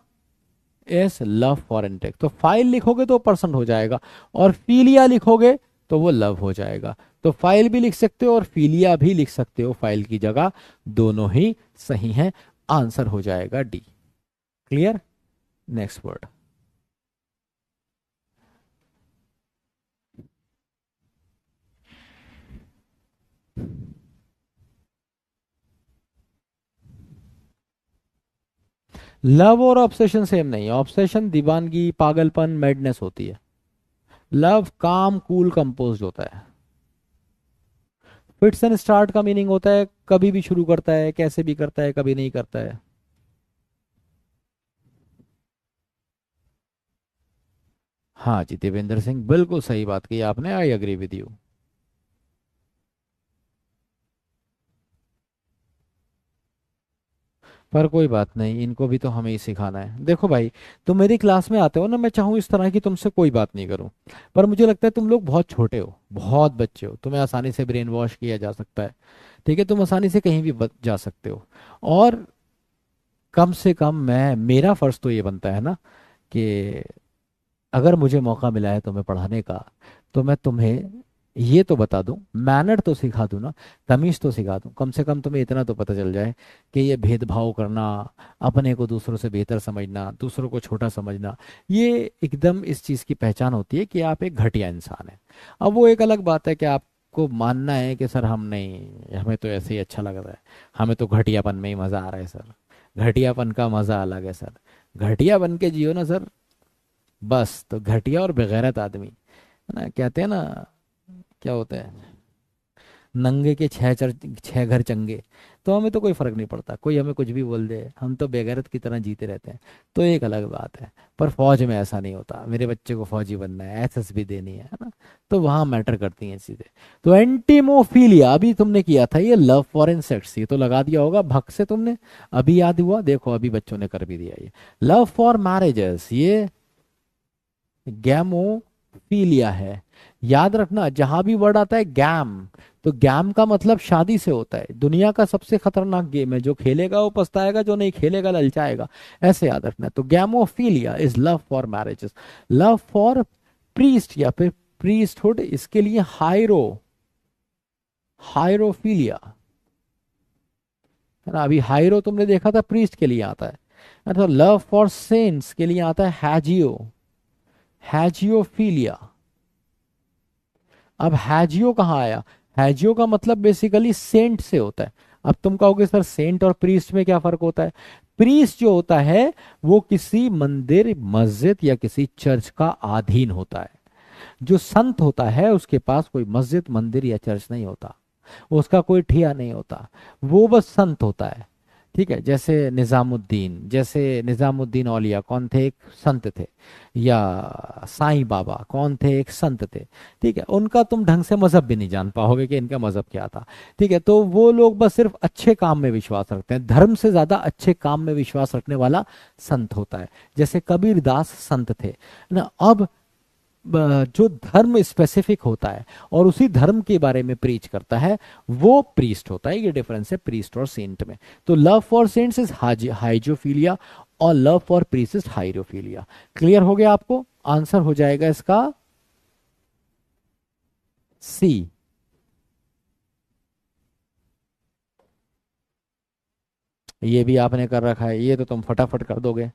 [SPEAKER 1] is love for insect. तो फाइल लिखोगे तो पर्सन हो जाएगा, और फीलिया लिखोगे तो वो लव हो जाएगा। तो फाइल भी लिख सकते हो और फीलिया भी लिख सकते हो फाइल की जगह, दोनों ही सही हैं। आंसर हो जाएगा D. Clear. Next word. Love और ऑब्सेशन सेम नहीं है। ऑब्सेशन दीवानगी, पागलपन, मैडनेस होती है। लव काम, कूल, कंपोज्ड होता है। फिट्स एंड स्टार्ट का मीनिंग होता है कभी भी शुरू करता है, कैसे भी करता है, कभी नहीं करता है। हाँ जी देवेंद्र सिंह, बिल्कुल सही बात की आपने, आई एग्री विद यू। पर कोई बात नहीं, इनको भी तो हमें ही सिखाना है। देखो भाई, तुम मेरी क्लास में आते हो ना, मैं चाहूँ इस तरह की तुमसे कोई बात नहीं करूँ, पर मुझे लगता है तुम लोग बहुत छोटे हो, बहुत बच्चे हो, तुम्हें आसानी से ब्रेन वॉश किया जा सकता है। ठीक है, तुम आसानी से कहीं भी जा सकते हो। और कम से कम मैं, मेरा फर्ज तो ये बनता है ना कि अगर मुझे मौका मिला है तुम्हें पढ़ाने का, तो मैं तुम्हें ये तो बता दूं, मैनर तो सिखा दूं ना, तमीज तो सिखा दूं। कम से कम तुम्हें इतना तो पता चल जाए कि ये भेदभाव करना, अपने को दूसरों से बेहतर समझना, दूसरों को छोटा समझना, ये एकदम इस चीज़ की पहचान होती है कि आप एक घटिया इंसान है। अब वो एक अलग बात है कि आपको मानना है कि सर हम नहीं, हमें तो ऐसे ही अच्छा लग रहा है, हमें तो घटियापन में ही मज़ा आ रहा है सर, घटियापन का मज़ा अलग है सर, घटिया बन के जियो ना सर। बस तो घटिया और बेगैरत आदमी है ना, कहते हैं ना, क्या होता है, नंगे के छह घर चंगे। तो हमें तो कोई फर्क नहीं पड़ता, कोई हमें कुछ भी बोल दे, हम तो बेगैरत की तरह जीते रहते हैं। तो एक अलग बात है। पर फौज में ऐसा नहीं होता, मेरे बच्चे को फौजी बनना है, एसएसबी देनी है ना, तो वहां मैटर करती हैं चीजें। तो एंटीमोफीलिया अभी तुमने किया था, ये लव फॉर इंसेक्ट्स, ये तो लगा दिया होगा भग से तुमने, अभी याद हुआ, देखो अभी बच्चों ने कर भी दिया ये। लव फॉर मैरिजेस, ये गैमोफीलिया है। याद रखना, जहां भी वर्ड आता है गैम, तो गैम का मतलब शादी से होता है। दुनिया का सबसे खतरनाक गेम है, जो खेलेगा वो पछताएगा, जो नहीं खेलेगा ललचाएगा। ऐसे याद रखना। तो gamophilia is love for marriages. Love for priest या फिर प्रीस्टहुड, इसके लिए हायरोफीलिया है ना। अभी हायरो तुमने देखा था, प्रीस्ट के लिए आता है। तो लव फॉर सेंट्स के लिए आता है हैजियोफीलिया। अब हैजियो कहाँ आया? हैजियो का मतलब बेसिकली सेंट से होता है। अब तुम कहोगे सर सेंट और प्रीस्ट में क्या फर्क होता है? प्रीस्ट जो होता है वो किसी मंदिर, मस्जिद या किसी चर्च का अधीन होता है। जो संत होता है उसके पास कोई मस्जिद, मंदिर या चर्च नहीं होता, उसका कोई ठिया नहीं होता, वो बस संत होता है। ठीक है, जैसे निजामुद्दीन औलिया कौन थे? एक संत थे। या साईं बाबा कौन थे? एक संत थे। ठीक है, उनका तुम ढंग से मजहब भी नहीं जान पाओगे कि इनका मजहब क्या था। ठीक है, तो वो लोग बस सिर्फ अच्छे काम में विश्वास रखते हैं, धर्म से ज्यादा अच्छे काम में विश्वास रखने वाला संत होता है। जैसे कबीरदास संत थे ना। अब जो धर्म स्पेसिफिक होता है और उसी धर्म के बारे में प्रीच करता है, वो प्रीस्ट होता है। ये डिफरेंस है प्रीस्ट और सेंट में। तो love for saints is hagiophilia और love for priest is hierophilia. Clear हो गया आपको? आंसर हो जाएगा इसका सी। ये भी आपने कर रखा है, ये तो तुम फटाफट कर दोगे।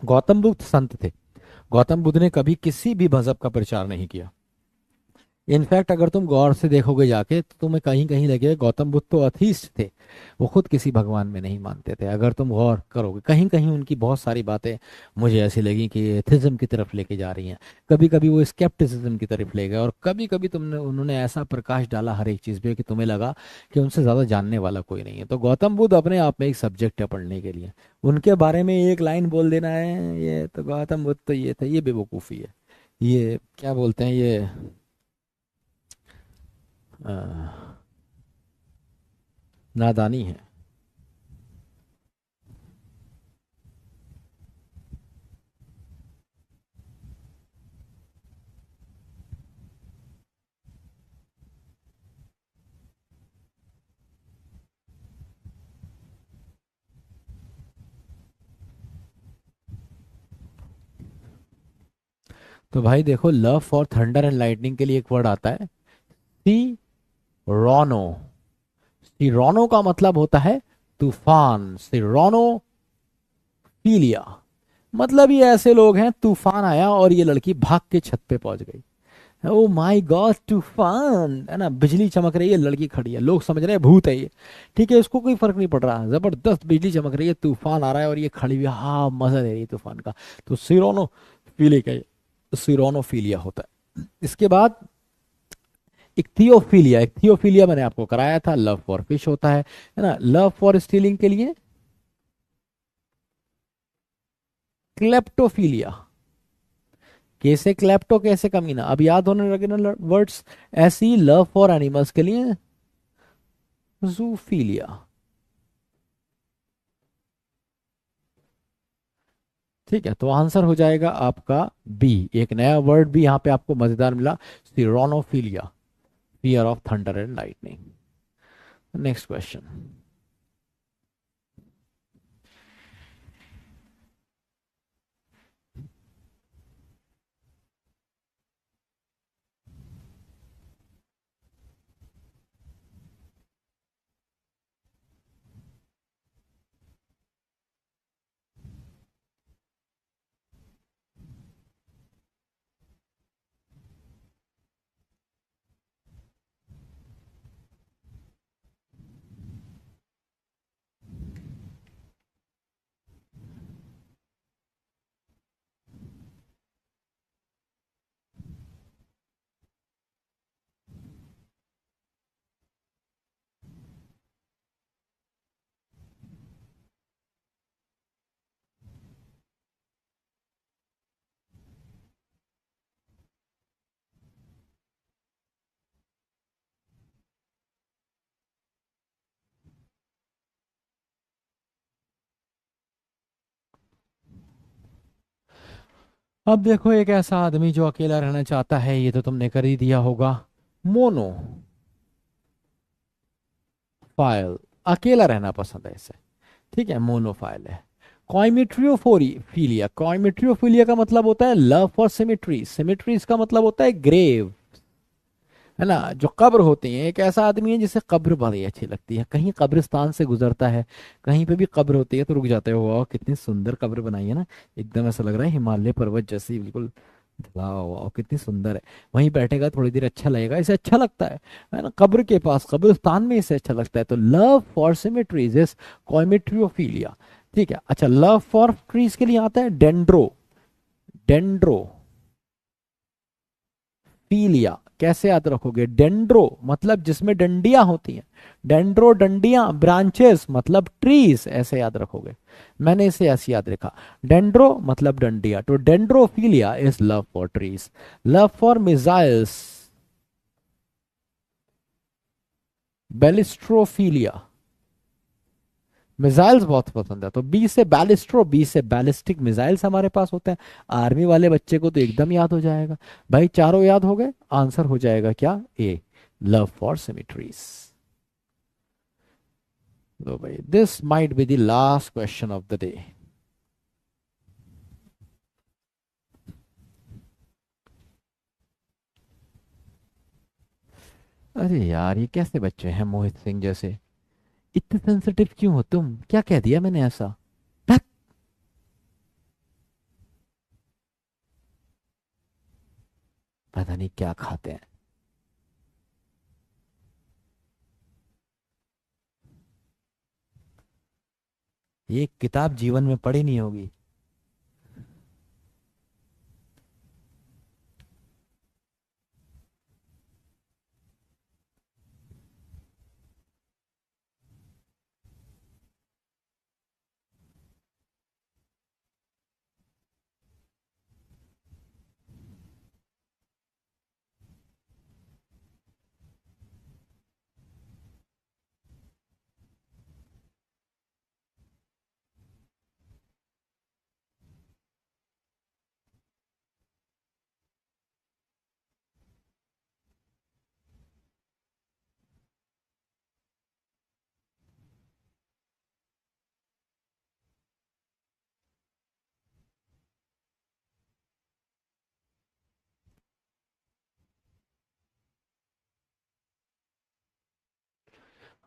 [SPEAKER 1] गौतम बुद्ध संत थे। गौतम बुद्ध ने कभी किसी भी मजहब का प्रचार नहीं किया। इनफैक्ट अगर तुम गौर से देखोगे जाके तो तुम्हें कहीं कहीं लगेगा गौतम बुद्ध तो अथीस्ट थे, वो खुद किसी भगवान में नहीं मानते थे। अगर तुम गौर करोगे कहीं कहीं उनकी बहुत सारी बातें मुझे ऐसी लगी कि एथिज्म की तरफ लेके जा रही हैं। कभी कभी वो स्केप्टिसिज्म की तरफ ले गए, और कभी कभी तुमने उन्होंने ऐसा प्रकाश डाला हर एक चीज़ पे कि तुम्हें लगा कि उनसे ज़्यादा जानने वाला कोई नहीं है। तो गौतम बुद्ध अपने आप में एक सब्जेक्ट है पढ़ने के लिए। उनके बारे में एक लाइन बोल देना है ये तो गौतम बुद्ध तो ये थे, ये बेवकूफ़ी है, ये क्या बोलते हैं, ये अ, नादानी है। तो भाई देखो, love for thunder and lightning के लिए एक वर्ड आता है सी रोनो। सिरोनो का मतलब होता है तूफान, सिरोनो फीलिया। मतलब ये ऐसे लोग हैं, तूफान आया और ये लड़की भाग के छत पे पहुंच गई। ओ माय गॉड, तूफान है ना, बिजली चमक रही है, लड़की खड़ी है, लोग समझ रहे हैं भूत है ये। ठीक है, इसको कोई फर्क नहीं पड़ रहा, जबरदस्त बिजली चमक रही है, तूफान आ रहा है और ये खड़ी हुई है, हाँ मजा ले रही है तूफान का। तो सिरोनो फीलिया का सिरोनोफीलिया होता है। इसके बाद इक्थियोफीलिया, इक्थियोफीलिया मैंने आपको कराया था, लव फॉर फिश होता है ना। लव फॉर स्टीलिंग के लिए क्लेप्टोफीलिया। कैसे क्लेप्टो, कैसे कमीना, अब याद होने लगे ना वर्ड्स। ऐसी लव फॉर एनिमल्स के लिए जूफीलिया। ठीक है, तो आंसर हो जाएगा आपका बी। एक नया वर्ड भी यहाँ पे आपको मजेदार मिला, ceraunophilia, fear of thunder and lightning. Next question. अब देखो, एक ऐसा आदमी जो अकेला रहना चाहता है, ये तो तुमने कर ही दिया होगा, मोनो फाइल, अकेला रहना पसंद है इसे। ठीक है, मोनोफाइल है। कॉइमेट्रियोफोरीफिलिया, कॉइमेट्रियोफिलिया का मतलब होता है लव फॉर सिमिट्री, सिमिट्री इसका मतलब होता है ग्रेव, है ना, जो कब्र होती है। एक ऐसा आदमी है जिसे कब्र बड़ी अच्छी लगती है, कहीं कब्रिस्तान से गुजरता है, कहीं पे भी कब्र होती है तो रुक जाते हो, वाह कितनी सुंदर कब्र बनाई है ना, एकदम ऐसा लग रहा है हिमालय पर्वत जैसी, बिल्कुल वाह वाह कितनी सुंदर है। वहीं बैठेगा थोड़ी देर, अच्छा लगेगा, इसे अच्छा लगता है ना, कब्र के पास कब्रिस्तान में इसे अच्छा लगता है। तो लव फॉर सिमेट्रीज इज कॉइमेट्रियोफिलिया। ठीक है, अच्छा, लव फॉर ट्रीज के लिए आता है डेंड्रो, डेंड्रो फीलिया। कैसे याद रखोगे, डेंड्रो मतलब जिसमें डंडियां होती हैं, डेंड्रो डंडियां, ब्रांचेस मतलब ट्रीज, ऐसे याद रखोगे। मैंने इसे ऐसे याद रखा, डेंड्रो मतलब डंडिया, तो dendrophilia is love for trees. Love for missiles, ballistrophilia, missiles बहुत पसंद है, तो बी से बैलिस्ट्रो, बी से बैलिस्टिक मिसाइल्स हमारे पास होते हैं। आर्मी वाले बच्चे को तो एकदम याद हो जाएगा। भाई चारों याद हो गए, आंसर हो जाएगा क्या, ए, लव फॉर सिमिट्रीज। लो भाई, this might be the last question of the day. अरे यार, ये कैसे बच्चे हैं मोहित सिंह जैसे, इतने सेंसिटिव क्यों हो तुम, क्या कह दिया मैंने ऐसा। धत, पता नहीं क्या खाते हैं। ये किताब जीवन में पढ़ी नहीं होगी।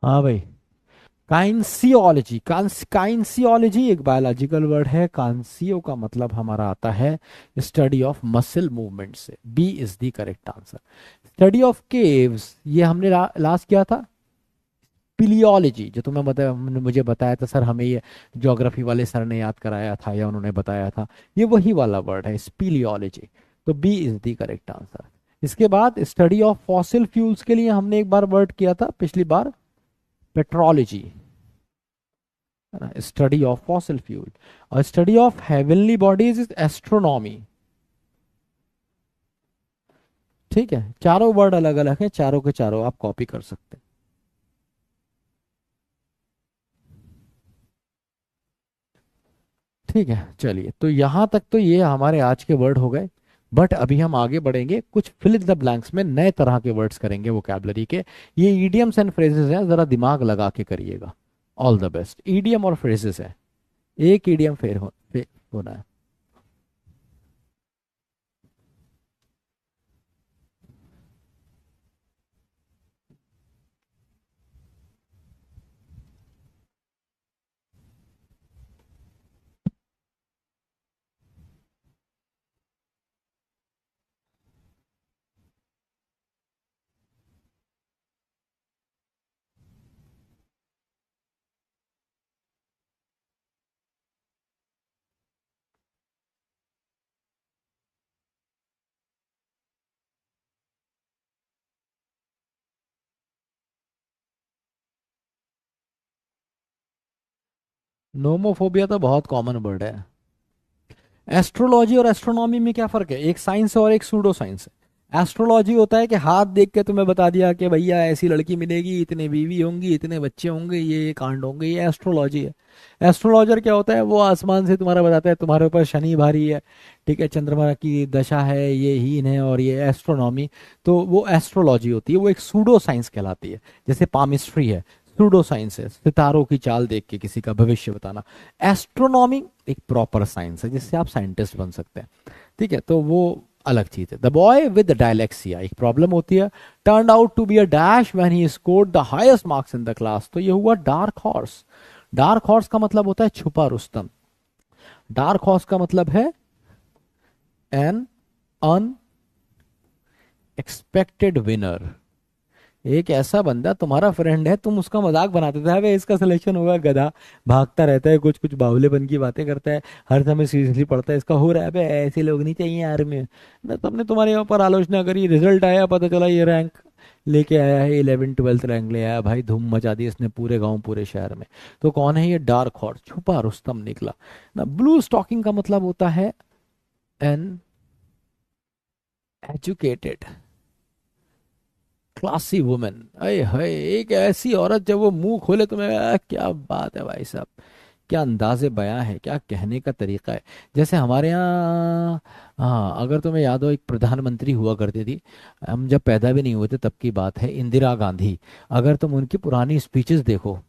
[SPEAKER 1] हाँ भाई। काइंसियोलॉजी, काइंसियोलॉजी एक बायोलॉजिकल वर्ड है। कांसियो का मतलब हमारा आता है स्टडी ऑफ मसल मूवमेंट से। B is the correct answer. Study of caves ये हमने लास्ट किया था। पिलियोलॉजी जो तुम्हें मुझे बताया था सर, हमें ये ज्योग्राफी वाले सर ने याद कराया था या उन्होंने बताया था, ये वही वाला वर्ड है स्पीलियोलॉजी। तो B is the correct answer. इसके बाद स्टडी ऑफ फॉसिल फ्यूल्स के लिए हमने एक बार वर्ड किया था पिछली बार, पेट्रोलॉजी, है ना, स्टडी ऑफ फॉसिल फ्यूल। और study of heavenly bodies is astronomy. ठीक है, चारों वर्ड अलग अलग हैं, चारों के चारों आप कॉपी कर सकते हैं। ठीक है, चलिए तो यहां तक तो ये हमारे आज के वर्ड हो गए। बट अभी हम आगे बढ़ेंगे, कुछ फिल इन द ब्लैंक्स में नए तरह के वर्ड्स करेंगे वोकैबलरी के। ये ईडियम्स एंड फ्रेजेस हैं, जरा दिमाग लगा के करिएगा। All the best. ईडियम और फ्रेजेस है, एक ईडियम होना है। नोमोफोबिया तो बहुत कॉमन वर्ड है। एस्ट्रोलॉजी और एस्ट्रोनॉमी में क्या फर्क है? एक साइंस है और एक सूडो साइंस है। एस्ट्रोलॉजी होता है कि हाथ देख के तुम्हें बता दिया कि भैया ऐसी लड़की मिलेगी, इतने बीवी होंगी, इतने बच्चे होंगे, ये कांड होंगे, ये एस्ट्रोलॉजी है। एस्ट्रोलॉजर क्या होता है? वो आसमान से तुम्हारा बताता है तुम्हारे ऊपर शनि भारी है, ठीक है, चंद्रमा की दशा है, ये हीन है, और ये एस्ट्रोनॉमी। तो वो एस्ट्रोलॉजी होती है, वो एक सूडो साइंस कहलाती है। जैसे पामिस्ट्री है, सूडो साइंस है, सितारों की चाल देख के किसी का भविष्य बताना। एस्ट्रोनॉमी एक प्रॉपर साइंस है जिससे आप साइंटिस्ट बन सकते हैं। ठीक है, तो वो अलग चीज है। द बॉय विद डायलेक्सिया एक प्रॉब्लम होती है। Turn out to be a dash when he scored the highest marks in the class. तो ये हुआ डार्क हॉर्स। डार्क हॉर्स का मतलब होता है छुपा रुस्तम। डार्क हॉर्स का मतलब है एन अनएक्सपेक्टेड विनर। एक ऐसा बंदा तुम्हारा फ्रेंड है, तुम उसका मजाक बनाते थे, अबे इसका सिलेक्शन होगा, गधा, भागता रहता है, कुछ कुछ बाहुलेपन की बातें करता है, हर समय सीरियसली पढ़ता है, इसका हो रहा है, अबे ऐसे लोग नहीं चाहिए यार में ना। तुमने तुम्हारे ऊपर आलोचना करी, रिजल्ट आया, पता चला ये रैंक लेके आया है, 11th 12th रैंक ले आया भाई, धूम मचा दी इसने पूरे गांव पूरे शहर में। तो कौन है ये? डार्क हॉर्स, छुपा रुस्तम निकला ना। ब्लू स्टॉकिंग का मतलब होता है एन एजुकेटेड क्लासी वुमेन। अरे हाय, एक ऐसी औरत जब वो मुंह खोले तो मैं क्या बात है भाई साहब, क्या अंदाजे बयां है, क्या कहने का तरीका है। जैसे हमारे यहाँ, हाँ, अगर तुम्हें याद हो एक प्रधानमंत्री हुआ करती थी, हम जब पैदा भी नहीं हुए थे तब की बात है, इंदिरा गांधी। अगर तुम उनकी पुरानी स्पीचेस देखो,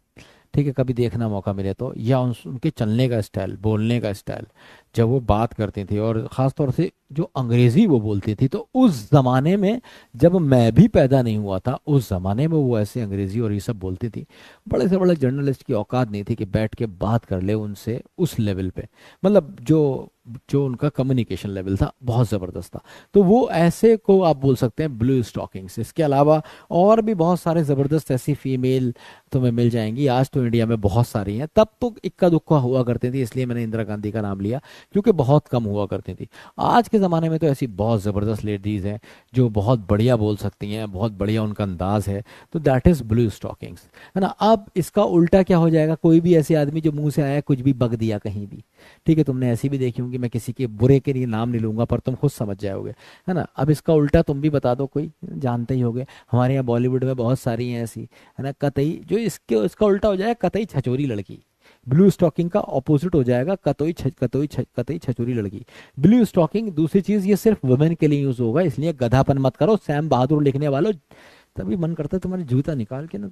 [SPEAKER 1] ठीक है, कभी देखना मौका मिले तो, या उनके चलने का स्टाइल, बोलने का स्टाइल, जब वो बात करती थी, और ख़ास तौर से जो अंग्रेज़ी वो बोलती थी, तो उस ज़माने में जब मैं भी पैदा नहीं हुआ था, उस ज़माने में वो ऐसे अंग्रेज़ी और ये सब बोलती थी। बड़े से बड़े जर्नलिस्ट की औकात नहीं थी कि बैठ के बात कर ले उनसे उस लेवल पे। मतलब जो जो उनका कम्युनिकेशन लेवल था बहुत ज़बरदस्त था। तो वो ऐसे को आप बोल सकते हैं ब्लू स्टॉकिंग्स। इसके अलावा और भी बहुत सारे ज़बरदस्त ऐसी फीमेल तुम्हें मिल जाएंगी। आज तो इंडिया में बहुत सारी हैं, तब तो इक्का दुक्का हुआ करती थी, इसलिए मैंने इंदिरा गांधी का नाम लिया, क्योंकि बहुत कम हुआ करती थी। आज के ज़माने में तो ऐसी बहुत ज़बरदस्त लेडीज़ हैं जो बहुत बढ़िया बोल सकती हैं, बहुत बढ़िया उनका अंदाज है। तो दैट इज़ ब्लू स्टॉकिंग्स, है ना। अब इसका उल्टा क्या हो जाएगा, कोई भी ऐसे आदमी जो मुंह से आया कुछ भी बक दिया कहीं भी, ठीक है। तुमने ऐसी भी देखी होंगी, मैं किसी के बुरे के लिए नाम नहीं लूंगा, पर तुम खुद समझ जाओगे, है ना। अब इसका उल्टा तुम भी बता दो, कोई जानते ही होगे, हमारे यहाँ बॉलीवुड में बहुत सारी हैं ऐसी, है ना। कतई जो इसका उल्टा हो जाएगा, कतई छचोरी लड़की। ब्लू स्टॉकिंग का ऑपोजिट हो जाएगा कतई छचोरी लड़की। ब्लू स्टॉकिंग दूसरी चीज, ये सिर्फ वुमेन के लिए यूज होगा, इसलिए गधापन मत करो। सैम बहादुर लिखने वालों, तभी मन करता है तुम्हारे जूता निकाल के ना,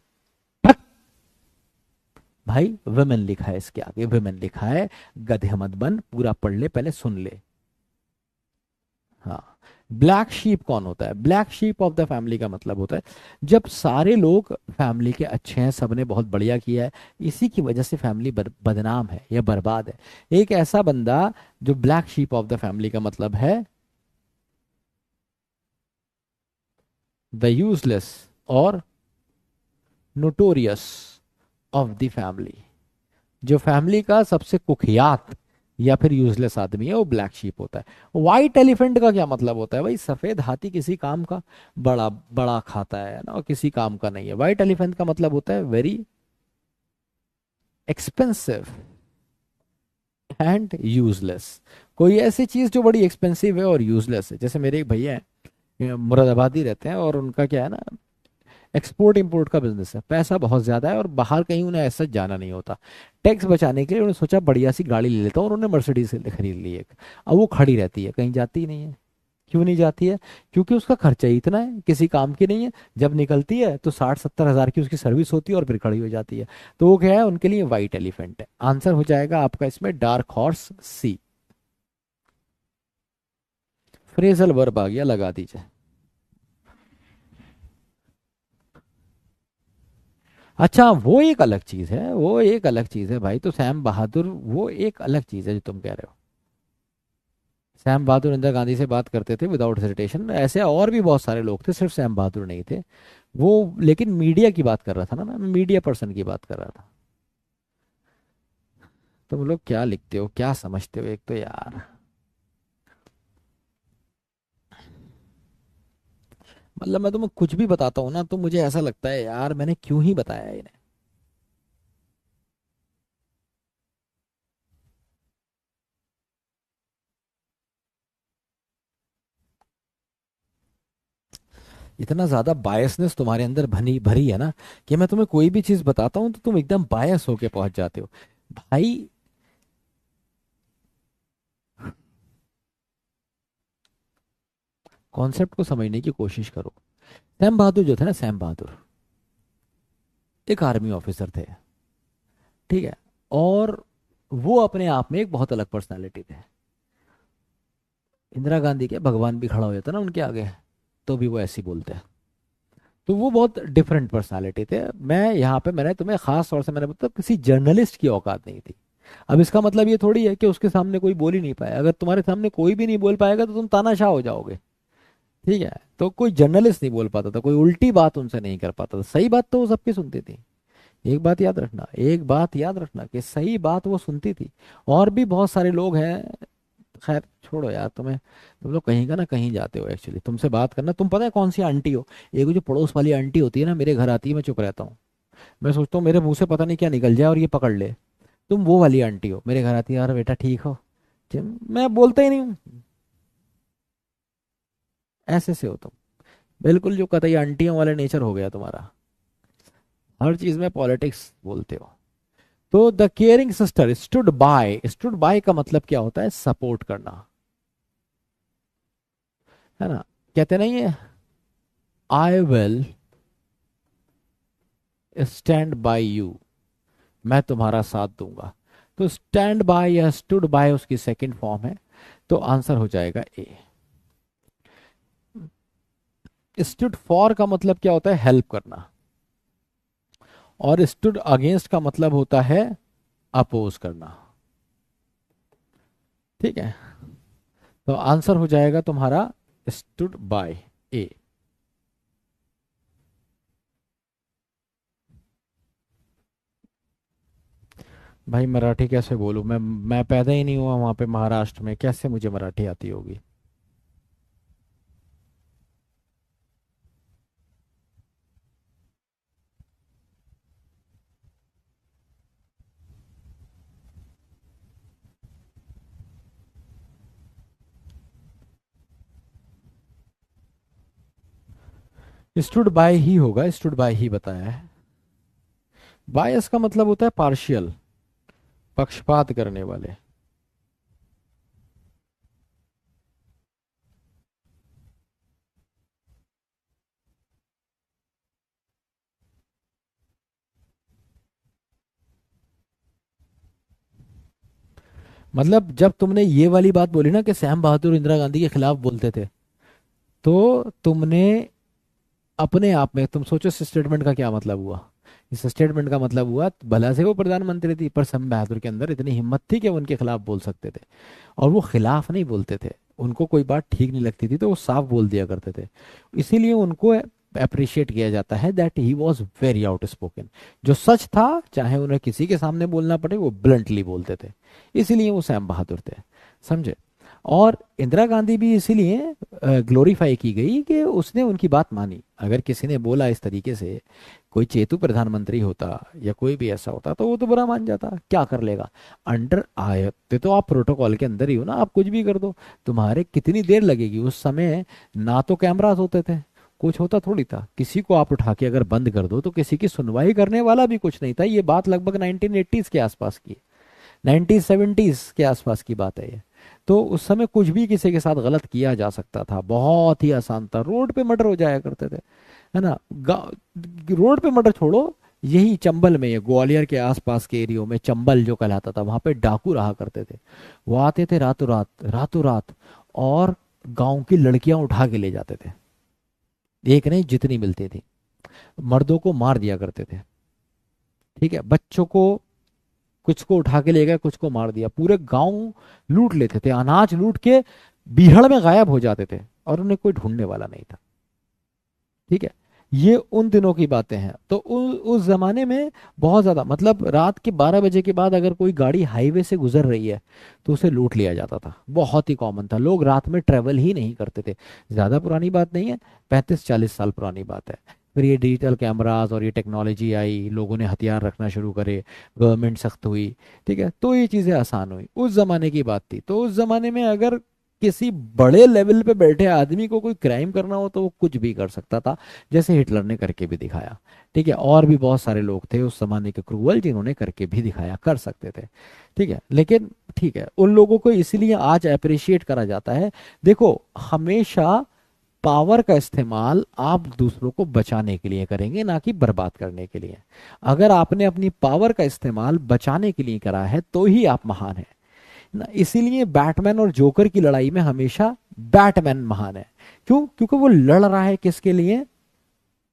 [SPEAKER 1] भाई वुमेन लिखा है इसके आगे, वुमेन लिखा है, गधे मत बन, पूरा पढ़ ले, पहले सुन ले। हाँ। ब्लैक शीप कौन होता है? Black sheep of the family का मतलब होता है जब सारे लोग फैमिली के अच्छे हैं, सबने बहुत बढ़िया किया है, इसी की वजह से फैमिली बदनाम है या बर्बाद है। एक ऐसा बंदा जो black sheep of the family का मतलब है द यूजलेस और नोटोरियस ऑफ द फैमिली। जो फैमिली का सबसे कुख्यात या फिर यूजलेस आदमी है, वो ब्लैक शीप होता है। व्हाइट एलिफेंट का क्या मतलब होता है? भाई सफेद हाथी किसी काम का, बड़ा बड़ा खाता है ना, और किसी काम का नहीं है। व्हाइट एलिफेंट का मतलब होता है वेरी एक्सपेंसिव एंड यूजलेस। कोई ऐसी चीज जो बड़ी एक्सपेंसिव है और यूजलेस है। जैसे मेरे एक भैया हैं, ये मुरादाबादी रहते हैं, और उनका क्या है ना, एक्सपोर्ट इंपोर्ट का बिजनेस है, पैसा बहुत ज्यादा है, और बाहर कहीं उन्हें ऐसा जाना नहीं होता। टैक्स बचाने के लिए उन्होंने सोचा बढ़िया सी गाड़ी ले लेता हूँ, और उन्होंने मर्सिडीज खरीद ली एक। अब वो खड़ी रहती है, कहीं जाती ही नहीं है। क्यों नहीं जाती है? क्योंकि उसका खर्चा ही इतना है, किसी काम की नहीं है। जब निकलती है तो 60-70 हज़ार की उसकी सर्विस होती है, और फिर खड़ी हो जाती है। तो वो क्या है, उनके लिए वाइट एलिफेंट है। आंसर हो जाएगा आपका इसमें डार्क हॉर्स, सी। फ्रेजल वर्ब आ गया, लगा दीजिए। अच्छा, वो एक अलग चीज है, वो एक अलग चीज है भाई। तो सैम बहादुर वो एक अलग चीज है जो तुम कह रहे हो। सैम बहादुर इंदिरा गांधी से बात करते थे विदाउट हेजिटेशन। ऐसे और भी बहुत सारे लोग थे, सिर्फ सैम बहादुर नहीं थे वो। लेकिन मीडिया की बात कर रहा था ना मैं, मीडिया पर्सन की बात कर रहा था। तुम लोग क्या लिखते हो, क्या समझते हो, एक तो यार। मतलब मैं तुम्हें कुछ भी बताता हूँ ना, तो मुझे ऐसा लगता है यार मैंने क्यों ही बताया इन्हें। इतना ज्यादा बायसनेस तुम्हारे अंदर भनी भरी है ना, कि मैं तुम्हें कोई भी चीज बताता हूँ तो तुम एकदम बायस होके पहुंच जाते हो भाई। कॉन्सेप्ट को समझने की कोशिश करो। सैम बहादुर जो थे ना, सैम बहादुर एक आर्मी ऑफिसर थे, ठीक है। और वो अपने आप में एक बहुत अलग पर्सनालिटी थे। इंदिरा गांधी के भगवान भी खड़ा हो जाता ना उनके आगे, तो भी वो ऐसे ही बोलते हैं। तो वो बहुत डिफरेंट पर्सनालिटी थे। मैं यहाँ पे मैंने तुम्हें खास तौर से मैंने बताया, किसी जर्नलिस्ट की औकात नहीं थी। अब इसका मतलब ये थोड़ी है कि उसके सामने कोई बोल ही नहीं पाया। अगर तुम्हारे सामने कोई भी नहीं बोल पाएगा तो तुम तानाशाह हो जाओगे, ठीक है। तो कोई जर्नलिस्ट नहीं बोल पाता था, कोई उल्टी बात उनसे नहीं कर पाता था, सही बात तो वो सबकी सुनती थी। एक बात याद रखना, एक बात याद रखना कि सही बात वो सुनती थी। और भी बहुत सारे लोग हैं, खैर छोड़ो यार। तुम लोग कहीं का ना कहीं जाते हो एक्चुअली। तुमसे बात करना, तुम पता है कौन सी आंटी हो? एक वो जो पड़ोस वाली आंटी होती है ना, मेरे घर आती है, मैं चुप रहता हूँ, मैं सोचता हूँ मेरे मुंह से पता नहीं क्या निकल जाए और ये पकड़ ले। तुम वो वाली आंटी हो, मेरे घर आती है, यार बेटा ठीक हो? मैं बोलता ही नहीं हूँ। ऐसे से हो तुम, बिल्कुल जो कतई आंटियों वाले नेचर हो गया तुम्हारा। हर चीज में पॉलिटिक्स बोलते हो। तो the caring sister stood by, stood by का मतलब क्या होता है? सपोर्ट करना, है ना। कहते नहीं है, I will stand by you, मैं तुम्हारा साथ दूंगा। तो स्टैंड बाय या स्टूड बाय उसकी सेकंड फॉर्म है, तो आंसर हो जाएगा ए। स्टूड फॉर का मतलब क्या होता है, हेल्प करना, और स्टूड अगेंस्ट का मतलब होता है अपोज करना। ठीक है, तो आंसर हो जाएगा तुम्हारा स्टूड बाय ए। भाई मराठी कैसे बोलूं मैं पैदा ही नहीं हुआ वहां पे महाराष्ट्र में, कैसे मुझे मराठी आती होगी। स्टूड बाय ही होगा, स्टूड बाय ही बताया है। बायस का मतलब होता है पार्शियल, पक्षपात करने वाले। मतलब जब तुमने ये वाली बात बोली ना कि सैम बहादुर इंदिरा गांधी के खिलाफ बोलते थे, तो तुमने अपने आप में तुम सोचो इस स्टेटमेंट का क्या मतलब हुआ। इस स्टेटमेंट का मतलब हुआ भला से वो प्रधानमंत्री थी, पर सैम बहादुर के अंदर इतनी हिम्मत थी कि वो उनके खिलाफ बोल सकते थे। और वो खिलाफ नहीं बोलते थे, उनको कोई बात ठीक नहीं लगती थी तो वो साफ बोल दिया करते थे। इसीलिए उनको अप्रिशिएट किया जाता है that he was very out spoken. जो सच था, चाहे उन्हें किसी के सामने बोलना पड़े, वो ब्लंटली बोलते थे। इसीलिए वो सैम बहादुर थे, समझे। और इंदिरा गांधी भी इसीलिए ग्लोरीफाई की गई कि उसने उनकी बात मानी। अगर किसी ने बोला इस तरीके से, कोई चेतु प्रधानमंत्री होता या कोई भी ऐसा होता, तो वो तो बुरा मान जाता, क्या कर लेगा। अंडर आए तो आप प्रोटोकॉल के अंदर ही हो ना, आप कुछ भी कर दो। तुम्हारे कितनी देर लगेगी उस समय, ना तो कैमरास होते थे, कुछ होता थोड़ी था। किसी को आप उठा के अगर बंद कर दो तो किसी की सुनवाई करने वाला भी कुछ नहीं था। ये बात लगभग 1980s के आसपास की, 1970s के आसपास की बात है ये। तो उस समय कुछ भी किसी के साथ गलत किया जा सकता था, बहुत ही आसान था, रोड पे मर्डर हो जाया करते थे, है ना। रोड पे मर्डर छोड़ो, यही चंबल में, ये ग्वालियर के आसपास के एरियो में, चंबल जो कहलाता था, वहां पे डाकू रहा करते थे। वो आते थे रातों रात, रातों रात, और गांव की लड़कियां उठा के ले जाते थे। एक नहीं, जितनी मिलती थी, मर्दों को मार दिया करते थे। ठीक है, बच्चों को, कुछ को उठा के ले गए, कुछ को मार दिया, पूरे गांव लूट लेते थे, अनाज लूट के बीहड़ में गायब हो जाते थे, और उन्हें कोई ढूंढने वाला नहीं था। ठीक है, ये उन दिनों की बातें हैं। तो उस जमाने में बहुत ज्यादा, मतलब रात के 12 बजे के बाद अगर कोई गाड़ी हाईवे से गुजर रही है तो उसे लूट लिया जाता था, बहुत ही कॉमन था। लोग रात में ट्रेवल ही नहीं करते थे। ज्यादा पुरानी बात नहीं है, 35-40 साल पुरानी बात है। फिर ये डिजिटल कैमरास और ये टेक्नोलॉजी आई, लोगों ने हथियार रखना शुरू करे, गवर्नमेंट सख्त हुई। ठीक है, तो ये चीजें आसान हुई, उस जमाने की बात थी। तो उस जमाने में अगर किसी बड़े लेवल पे बैठे आदमी को कोई क्राइम करना हो तो वो कुछ भी कर सकता था, जैसे हिटलर ने करके भी दिखाया। ठीक है, और भी बहुत सारे लोग थे उस जमाने के क्रूअल, जिन्होंने करके भी दिखाया, कर सकते थे। ठीक है, लेकिन ठीक है, उन लोगों को इसीलिए आज अप्रिशिएट करा जाता है। देखो, हमेशा पावर का इस्तेमाल आप दूसरों को बचाने के लिए करेंगे, ना कि बर्बाद करने के लिए। अगर आपने अपनी पावर का इस्तेमाल बचाने के लिए करा है तो ही आप महान हैं ना। इसीलिए बैटमैन और जोकर की लड़ाई में हमेशा बैटमैन महान है। क्यों? क्योंकि वो लड़ रहा है किसके लिए,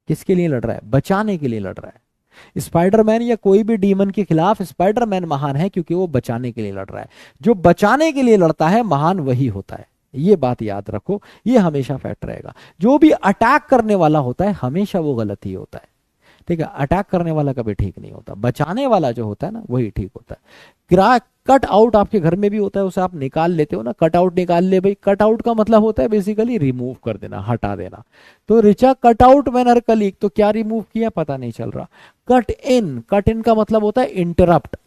[SPEAKER 1] किसके लिए लड़ रहा है, बचाने के लिए लड़ रहा है। स्पाइडरमैन या कोई भी डीमन के खिलाफ स्पाइडरमैन महान है, क्योंकि वो बचाने के लिए लड़ रहा है। जो बचाने के लिए लड़ता है, महान वही होता है। ये बात याद रखो, ये हमेशा फैक्ट रहेगा। जो भी अटैक करने वाला होता है, हमेशा वो गलत ही होता है। ठीक है, अटैक करने वाला कभी ठीक नहीं होता, बचाने वाला जो होता है ना, वही ठीक होता है। क्रैक कट आउट आपके घर में भी होता है, उसे आप निकाल लेते हो ना, कट आउट निकाल ले भाई। कट आउट का मतलब होता है बेसिकली रिमूव कर देना, हटा देना। तो रिचा कट आउट मैन हर कलीग, तो क्या रिमूव किया पता नहीं चल रहा। कट इन, कट इन का मतलब होता है इंटरप्ट,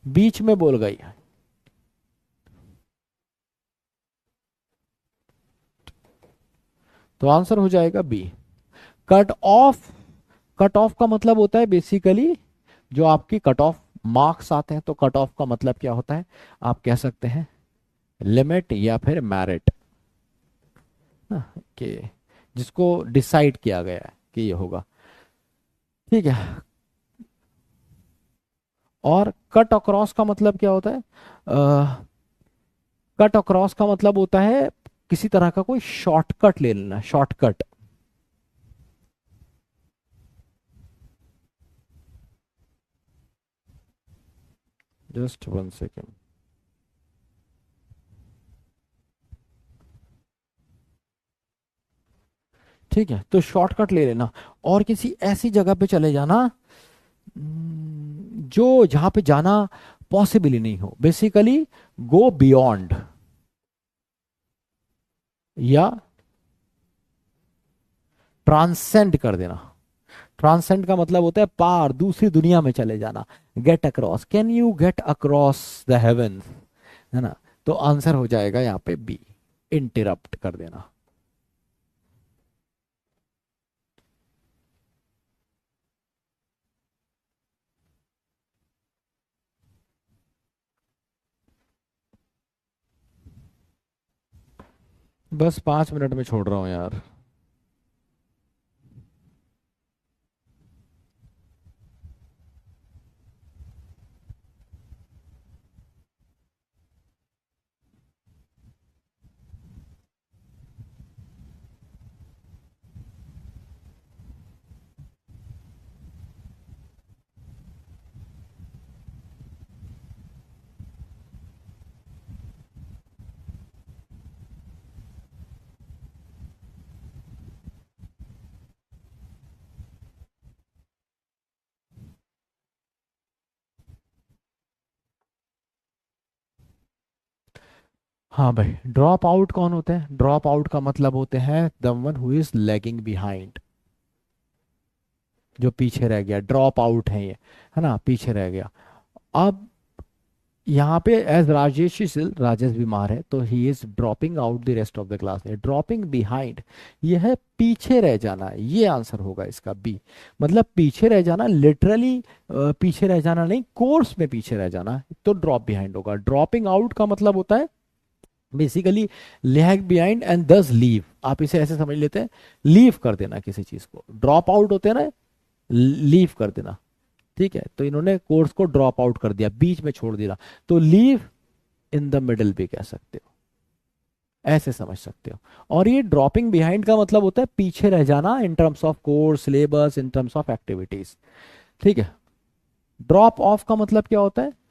[SPEAKER 1] बीच में बोल गई। तो आंसर हो जाएगा B, cut off. Cut off का मतलब होता है बेसिकली, जो आपकी कट ऑफ मार्क्स आते हैं, तो कट ऑफ का मतलब क्या होता है, आप कह सकते हैं लिमिट या फिर मेरिट, कि जिसको डिसाइड किया गया है कि ये होगा। ठीक है, और कट अक्रॉस का मतलब क्या होता है? कट अक्रॉस का मतलब होता है किसी तरह का कोई शॉर्टकट ले लेना, शॉर्टकट। Just one second. ठीक है, तो शॉर्टकट ले लेना और किसी ऐसी जगह पे चले जाना जो जहां पे जाना पॉसिबल ही नहीं हो, बेसिकली गो बियॉन्ड, या ट्रांसेंड कर देना। ट्रांसेंड का मतलब होता है पार, दूसरी दुनिया में चले जाना। Get across, can you get across the heavens, है ना? तो आंसर हो जाएगा यहाँ पे बी, इंटरप्ट कर देना। बस 5 मिनट में छोड़ रहा हूँ यार। हाँ भाई, ड्रॉप आउट कौन होते हैं? ड्रॉप आउट का मतलब होते हैं the one who is lagging behind, जो पीछे रह गया, ड्रॉप आउट है ये, है ना, पीछे रह गया। अब यहाँ पे as Rajesh is ill, Rajesh बीमार है, तो he is dropping out the rest of the class. Dropping behind, ये है पीछे रह जाना, ये आंसर होगा इसका बी। मतलब पीछे रह जाना लिटरली, पीछे रह जाना नहीं, कोर्स में पीछे रह जाना, तो ड्रॉप बिहाइंड होगा। ड्रॉपिंग आउट का मतलब होता है बेसिकली लैग बिहाइंड एंड दस लीव, आप इसे ऐसे समझ लेते हैं, लीव कर देना किसी चीज को। ड्रॉप आउट होते हैं ना, लीव कर देना। ठीक है, तो इन्होंने कोर्स को ड्रॉप आउट कर दिया, बीच में छोड़ दिया, तो लीव इन द मिडल भी कह सकते हो, ऐसे समझ सकते हो। और ये ड्रॉपिंग बिहाइंड का मतलब होता है पीछे रह जाना in terms of course, syllabus, in terms of activities. ठीक है। ड्रॉप ऑफ का मतलब क्या होता है?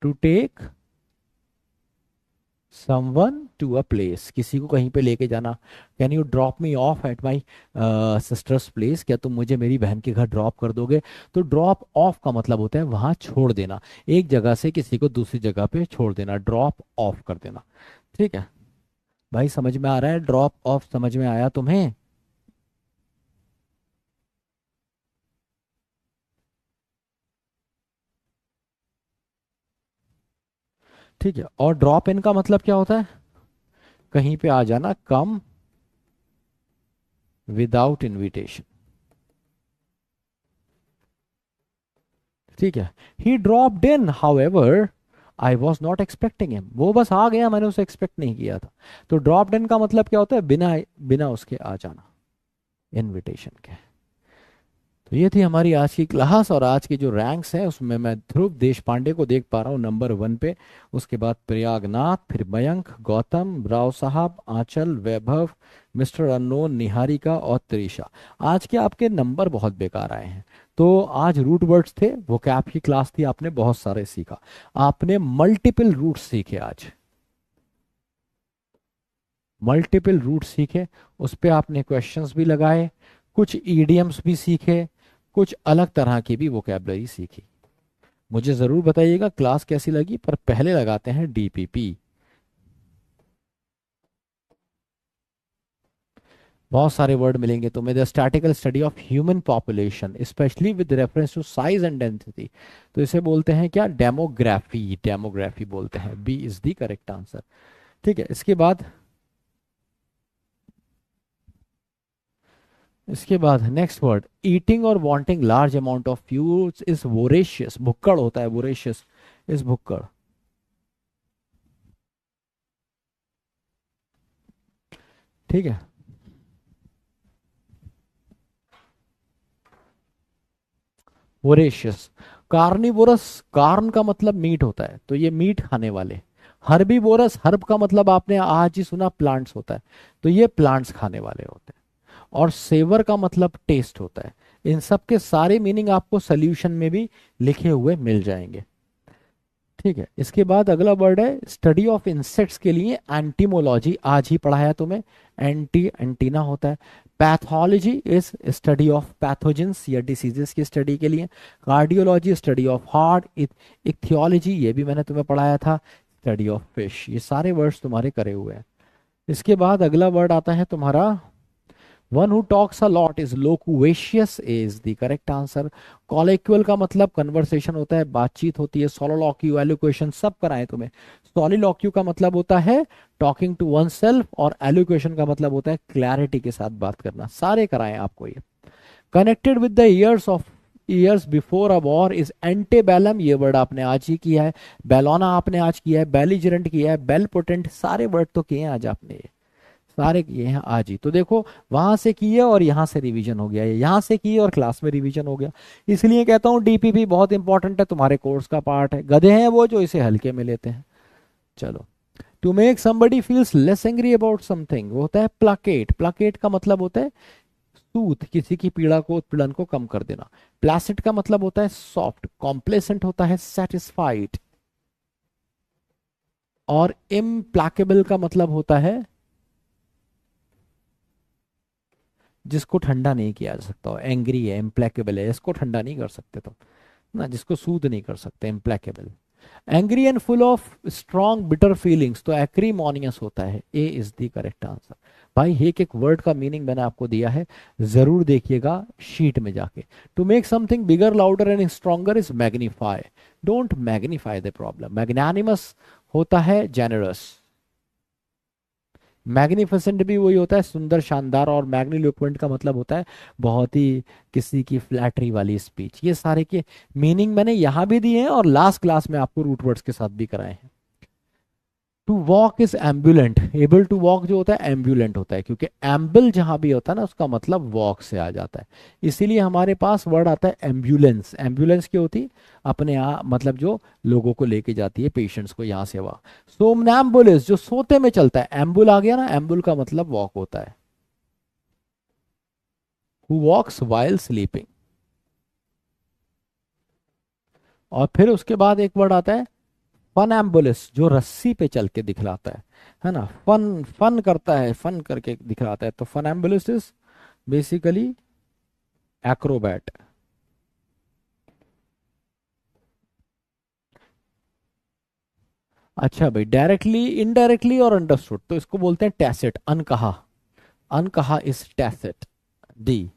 [SPEAKER 1] To take someone to a place, किसी को कहीं पे लेके जाना। Can you drop me off at my sister's place, क्या तुम मुझे मेरी बहन के घर ड्रॉप कर दोगे? तो ड्रॉप ऑफ का मतलब होता है वहां छोड़ देना, एक जगह से किसी को दूसरी जगह पे छोड़ देना, ड्रॉप ऑफ कर देना। ठीक है भाई, समझ में आ रहा है? ड्रॉप ऑफ समझ में आया तुम्हें? ठीक है, और ड्रॉप इन का मतलब क्या होता है? कहीं पे आ जाना, कम विदाउट इनविटेशन। ठीक है। ही dropped in however I was not expecting him, वो बस आ गया, मैंने उसे एक्सपेक्ट नहीं किया था। तो ड्रॉप्ड इन का मतलब क्या होता है? बिना बिना उसके आ जाना, इनविटेशन के। तो ये थी हमारी आज की क्लास, और आज की जो रैंक्स हैं उसमें मैं ध्रुव देश पांडे को देख पा रहा हूँ नंबर 1 पे। उसके बाद प्रयागनाथ, फिर मयंक, गौतम, राव साहब, आंचल, वैभव, मिस्टर अननोन, निहारिका और त्रिशा। आज के आपके नंबर बहुत बेकार आए हैं। तो आज रूट वर्ड्स थे, वो कैप की क्लास थी, आपने बहुत सारे सीखा। आपने मल्टीपल रूट्स सीखे आज, मल्टीपल रूट सीखे, उस पे आपने क्वेश्चंस भी लगाए, कुछ ईडियम्स भी सीखे, कुछ अलग तरह की भी वोकेबलरी सीखी। मुझे ज़रूर बताइएगा क्लास कैसी लगी, पर पहले लगाते हैं डीपीपी। बहुत सारे वर्ड मिलेंगे तुम्हें। The statical study of human population specially with reference to size and density, तो इसे बोलते हैं क्या? डेमोग्राफी, डेमोग्राफी बोलते हैं। B is the correct answer. ठीक है, इसके बाद नेक्स्ट वर्ड, ईटिंग और wanting large amount of fuels is voracious, भुक्कड़ होता है वोरेशियस, इस भुक्कड़। ठीक है। वोरेशियस। कार्निवोरस, कार्न का मतलब मीट होता है, तो ये मीट खाने वाले। हर्बीवोरस, हर्ब का मतलब आपने आज ही सुना प्लांट्स होता है, तो ये प्लांट्स खाने वाले होते हैं। और सेवर का मतलब टेस्ट होता है। इन सब के सारे मीनिंग आपको सोल्यूशन में भी लिखे हुए मिल जाएंगे। ठीक है, इसके बाद अगला वर्ड है स्टडी ऑफ इंसेक्ट्स के लिए एंटीमोलॉजी, आज ही पढ़ाया तुम्हें। एंटी, एंटीना होता है। Pathology is study of pathogens या डिसीजेस की स्टडी के लिए। Cardiology study of heart. Ichthyology ये भी मैंने तुम्हें पढ़ाया था, स्टडी ऑफ फिश। ये सारे वर्ड्स तुम्हारे करे हुए हैं। इसके बाद अगला वर्ड आता है तुम्हारा one who talks a lot is loquacious is the correct answer. Colloquial का मतलब कन्वर्सेशन होता है, बातचीत होती है। सोलोलॉक्यू, एलोक्वेशन सब कराए तुम्हें। सोलिलॉक्यू का मतलब होता है टॉकिंग टू वन सेल्फ, और एलोक्वेशन का मतलब होता है क्लैरिटी के साथ बात करना। सारे कराए आपको ये। Connected with the years of years before a war is antebellum, ये वर्ड आपने आज ही किया है। बेलोना आपने आज किया है। बेलिजरेंट किया है। बेलपोटेंट, सारे वर्ड तो किए हैं आज आपने, ये सारे किए हैं आज ही। तो देखो, वहां से किए और यहां से रिवीजन हो गया, ये यहां से किए और क्लास में रिवीजन हो गया। इसलिए कहता हूं डीपीपी बहुत इंपॉर्टेंट है, तुम्हारे कोर्स का पार्ट है। गधे हैं वो जो इसे हल्के में लेते हैं। चलो, to make somebody feels less angry about something, वो होता है प्लाकेट। प्लाकेट का मतलब होता है सूत, किसी की पीड़ा को, उत्पीड़न को कम कर देना। प्लासिड का मतलब होता है सॉफ्ट। कॉम्प्लेसेंट होता है सेटिस्फाइड। और इम्प्लाकेबल का मतलब होता है जिसको ठंडा नहीं किया जा सकता। एंग्री है, इम्प्लेकेबल है, इसको ठंडा नहीं कर सकते तो ना, जिसको सूद नहीं कर सकते, implacable. Angry and full of strong bitter feelings, तो एक्रीमोनियस होता है। ए इज द करेक्ट आंसर। भाई एक एक वर्ड का मीनिंग मैंने आपको दिया है, जरूर देखिएगा शीट में जाके। To make something bigger, louder and stronger is magnify. Don't magnify the problem. Magnanimous होता है जेनरस। मैग्निफिसेंट भी वही होता है, सुंदर, शानदार। और मैग्निलोक्वेंट का मतलब होता है बहुत ही किसी की फ्लैटरी वाली स्पीच। ये सारे के मीनिंग मैंने यहां भी दिए हैं और लास्ट क्लास में आपको रूट वर्ड्स के साथ भी कराए हैं। To walk is ambulant. Able to walk जो होता है एम्बुलेंट होता है, क्योंकि एम्बल जहां भी होता है ना उसका मतलब वॉक से आ जाता है। इसीलिए हमारे पास वर्ड आता है एम्बुलेंस। एम्बुलेंस क्या होती है? अपने यहाँ मतलब जो लोगों को लेके जाती है, पेशेंट्स को यहाँ से वहां। सोमनैम्बुलिस जो सोते में चलता है। एम्बुल आ गया ना, एम्बुल का मतलब वॉक होता है। Who walks while sleeping. और फिर उसके बाद एक वर्ड आता है फन एम्बुलिस, जो रस्सी पे चल के दिखलाता है ना। फन, फन करता है, फन करके दिखलाता है, तो फन एम्बुलिस इज बेसिकली एक्रोबैट। अच्छा भाई, डायरेक्टली, इनडायरेक्टली और अंडरस्टूड, तो इसको बोलते हैं टैसिट, अनकहा। अनकहा इज टैसिट। डी।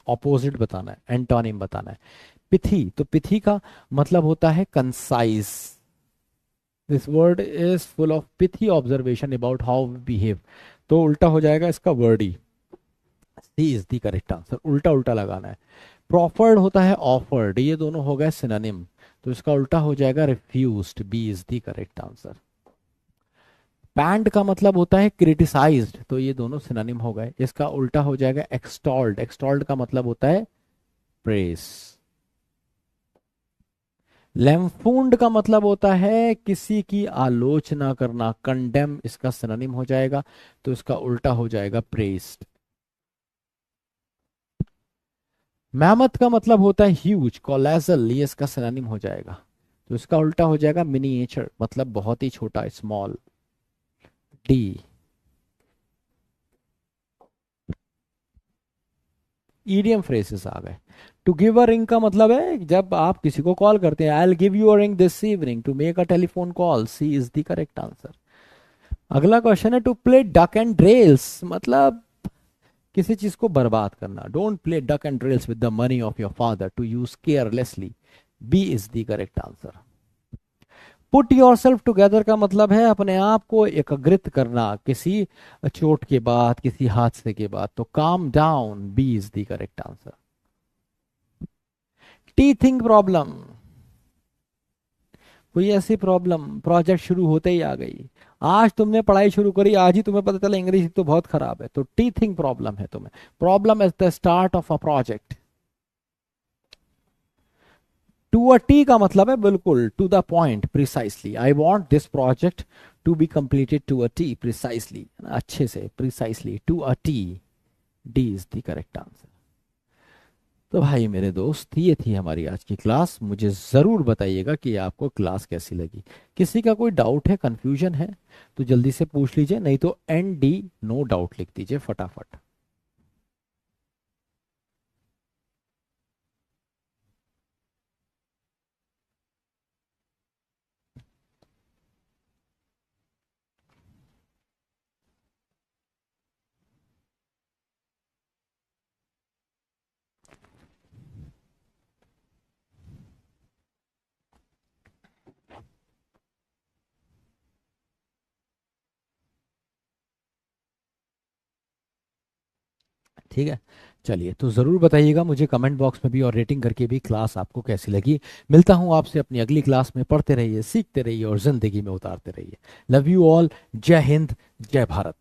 [SPEAKER 1] ऑपोजिट बताना है, एंटोनिम बताना है। पिथी, तो पिथी का मतलब होता है concise. This word is full of pithy observation about how we behave, तो उल्टा हो जाएगा इसका वर्ड ही। C is the correct answer, उल्टा उल्टा लगाना है। प्रॉफर्ड होता है ऑफर्ड, ये दोनों हो गए सिनोनिम, तो इसका उल्टा हो जाएगा refused. B is the correct answer. पैंड का मतलब होता है क्रिटिसाइज्ड, तो ये दोनों सिनोनिम हो गए, इसका उल्टा हो जाएगा एक्सटॉल्ड। एक्सटॉल्ड का मतलब होता है प्रेस। लैम्फून्ड का मतलब होता है किसी की आलोचना करना, कंडेम इसका सिनोनिम हो जाएगा, तो इसका उल्टा हो जाएगा प्रेस्ड। मैमथ का मतलब होता है ह्यूज, कोलेजल ये इसका सिनोनिम हो जाएगा, तो इसका उल्टा हो जाएगा मिनिएचर, मतलब बहुत ही छोटा, स्मॉल। डी। ईडियम फ्रेजेस आ गए। टू गिव अ रिंग का मतलब है जब आप किसी को कॉल करते हैं, I will give you a ring this evening, to make a telephone call. C is the correct answer. अगला क्वेश्चन है to play duck and drakes, मतलब किसी चीज को बर्बाद करना। Don't play duck and drakes with the money of your father, to use carelessly. B is the correct answer. Put yourself together का मतलब है अपने आप को एकत्रित करना किसी चोट के बाद, किसी हादसे के बाद, तो calm down. B is the correct answer. Teething problem, कोई ऐसी प्रॉब्लम प्रोजेक्ट शुरू होते ही आ गई, आज तुमने पढ़ाई शुरू करी, आज ही तुम्हें पता चला इंग्लिश तो बहुत खराब है, तो टीथिंग प्रॉब्लम है तुम्हें। Problem is the start of a project. To a T का मतलब है बिल्कुल to the point, precisely. I want this project to be completed to a T, precisely, अच्छे से, precisely, to a T. D is the correct answer. तो भाई मेरे दोस्त, ये थी हमारी आज की क्लास। मुझे ज़रूर बताइएगा कि आपको क्लास कैसी लगी। किसी का कोई डाउट है, कंफ्यूजन है, तो जल्दी से पूछ लीजिए, नहीं तो एन डी नो डाउट लिख दीजिए फटाफट। ठीक है, चलिए, तो ज़रूर बताइएगा मुझे कमेंट बॉक्स में भी और रेटिंग करके भी क्लास आपको कैसी लगी। मिलता हूँ आपसे अपनी अगली क्लास में। पढ़ते रहिए, सीखते रहिए और ज़िंदगी में उतारते रहिए। Love you all. जय हिंद, जय भारत।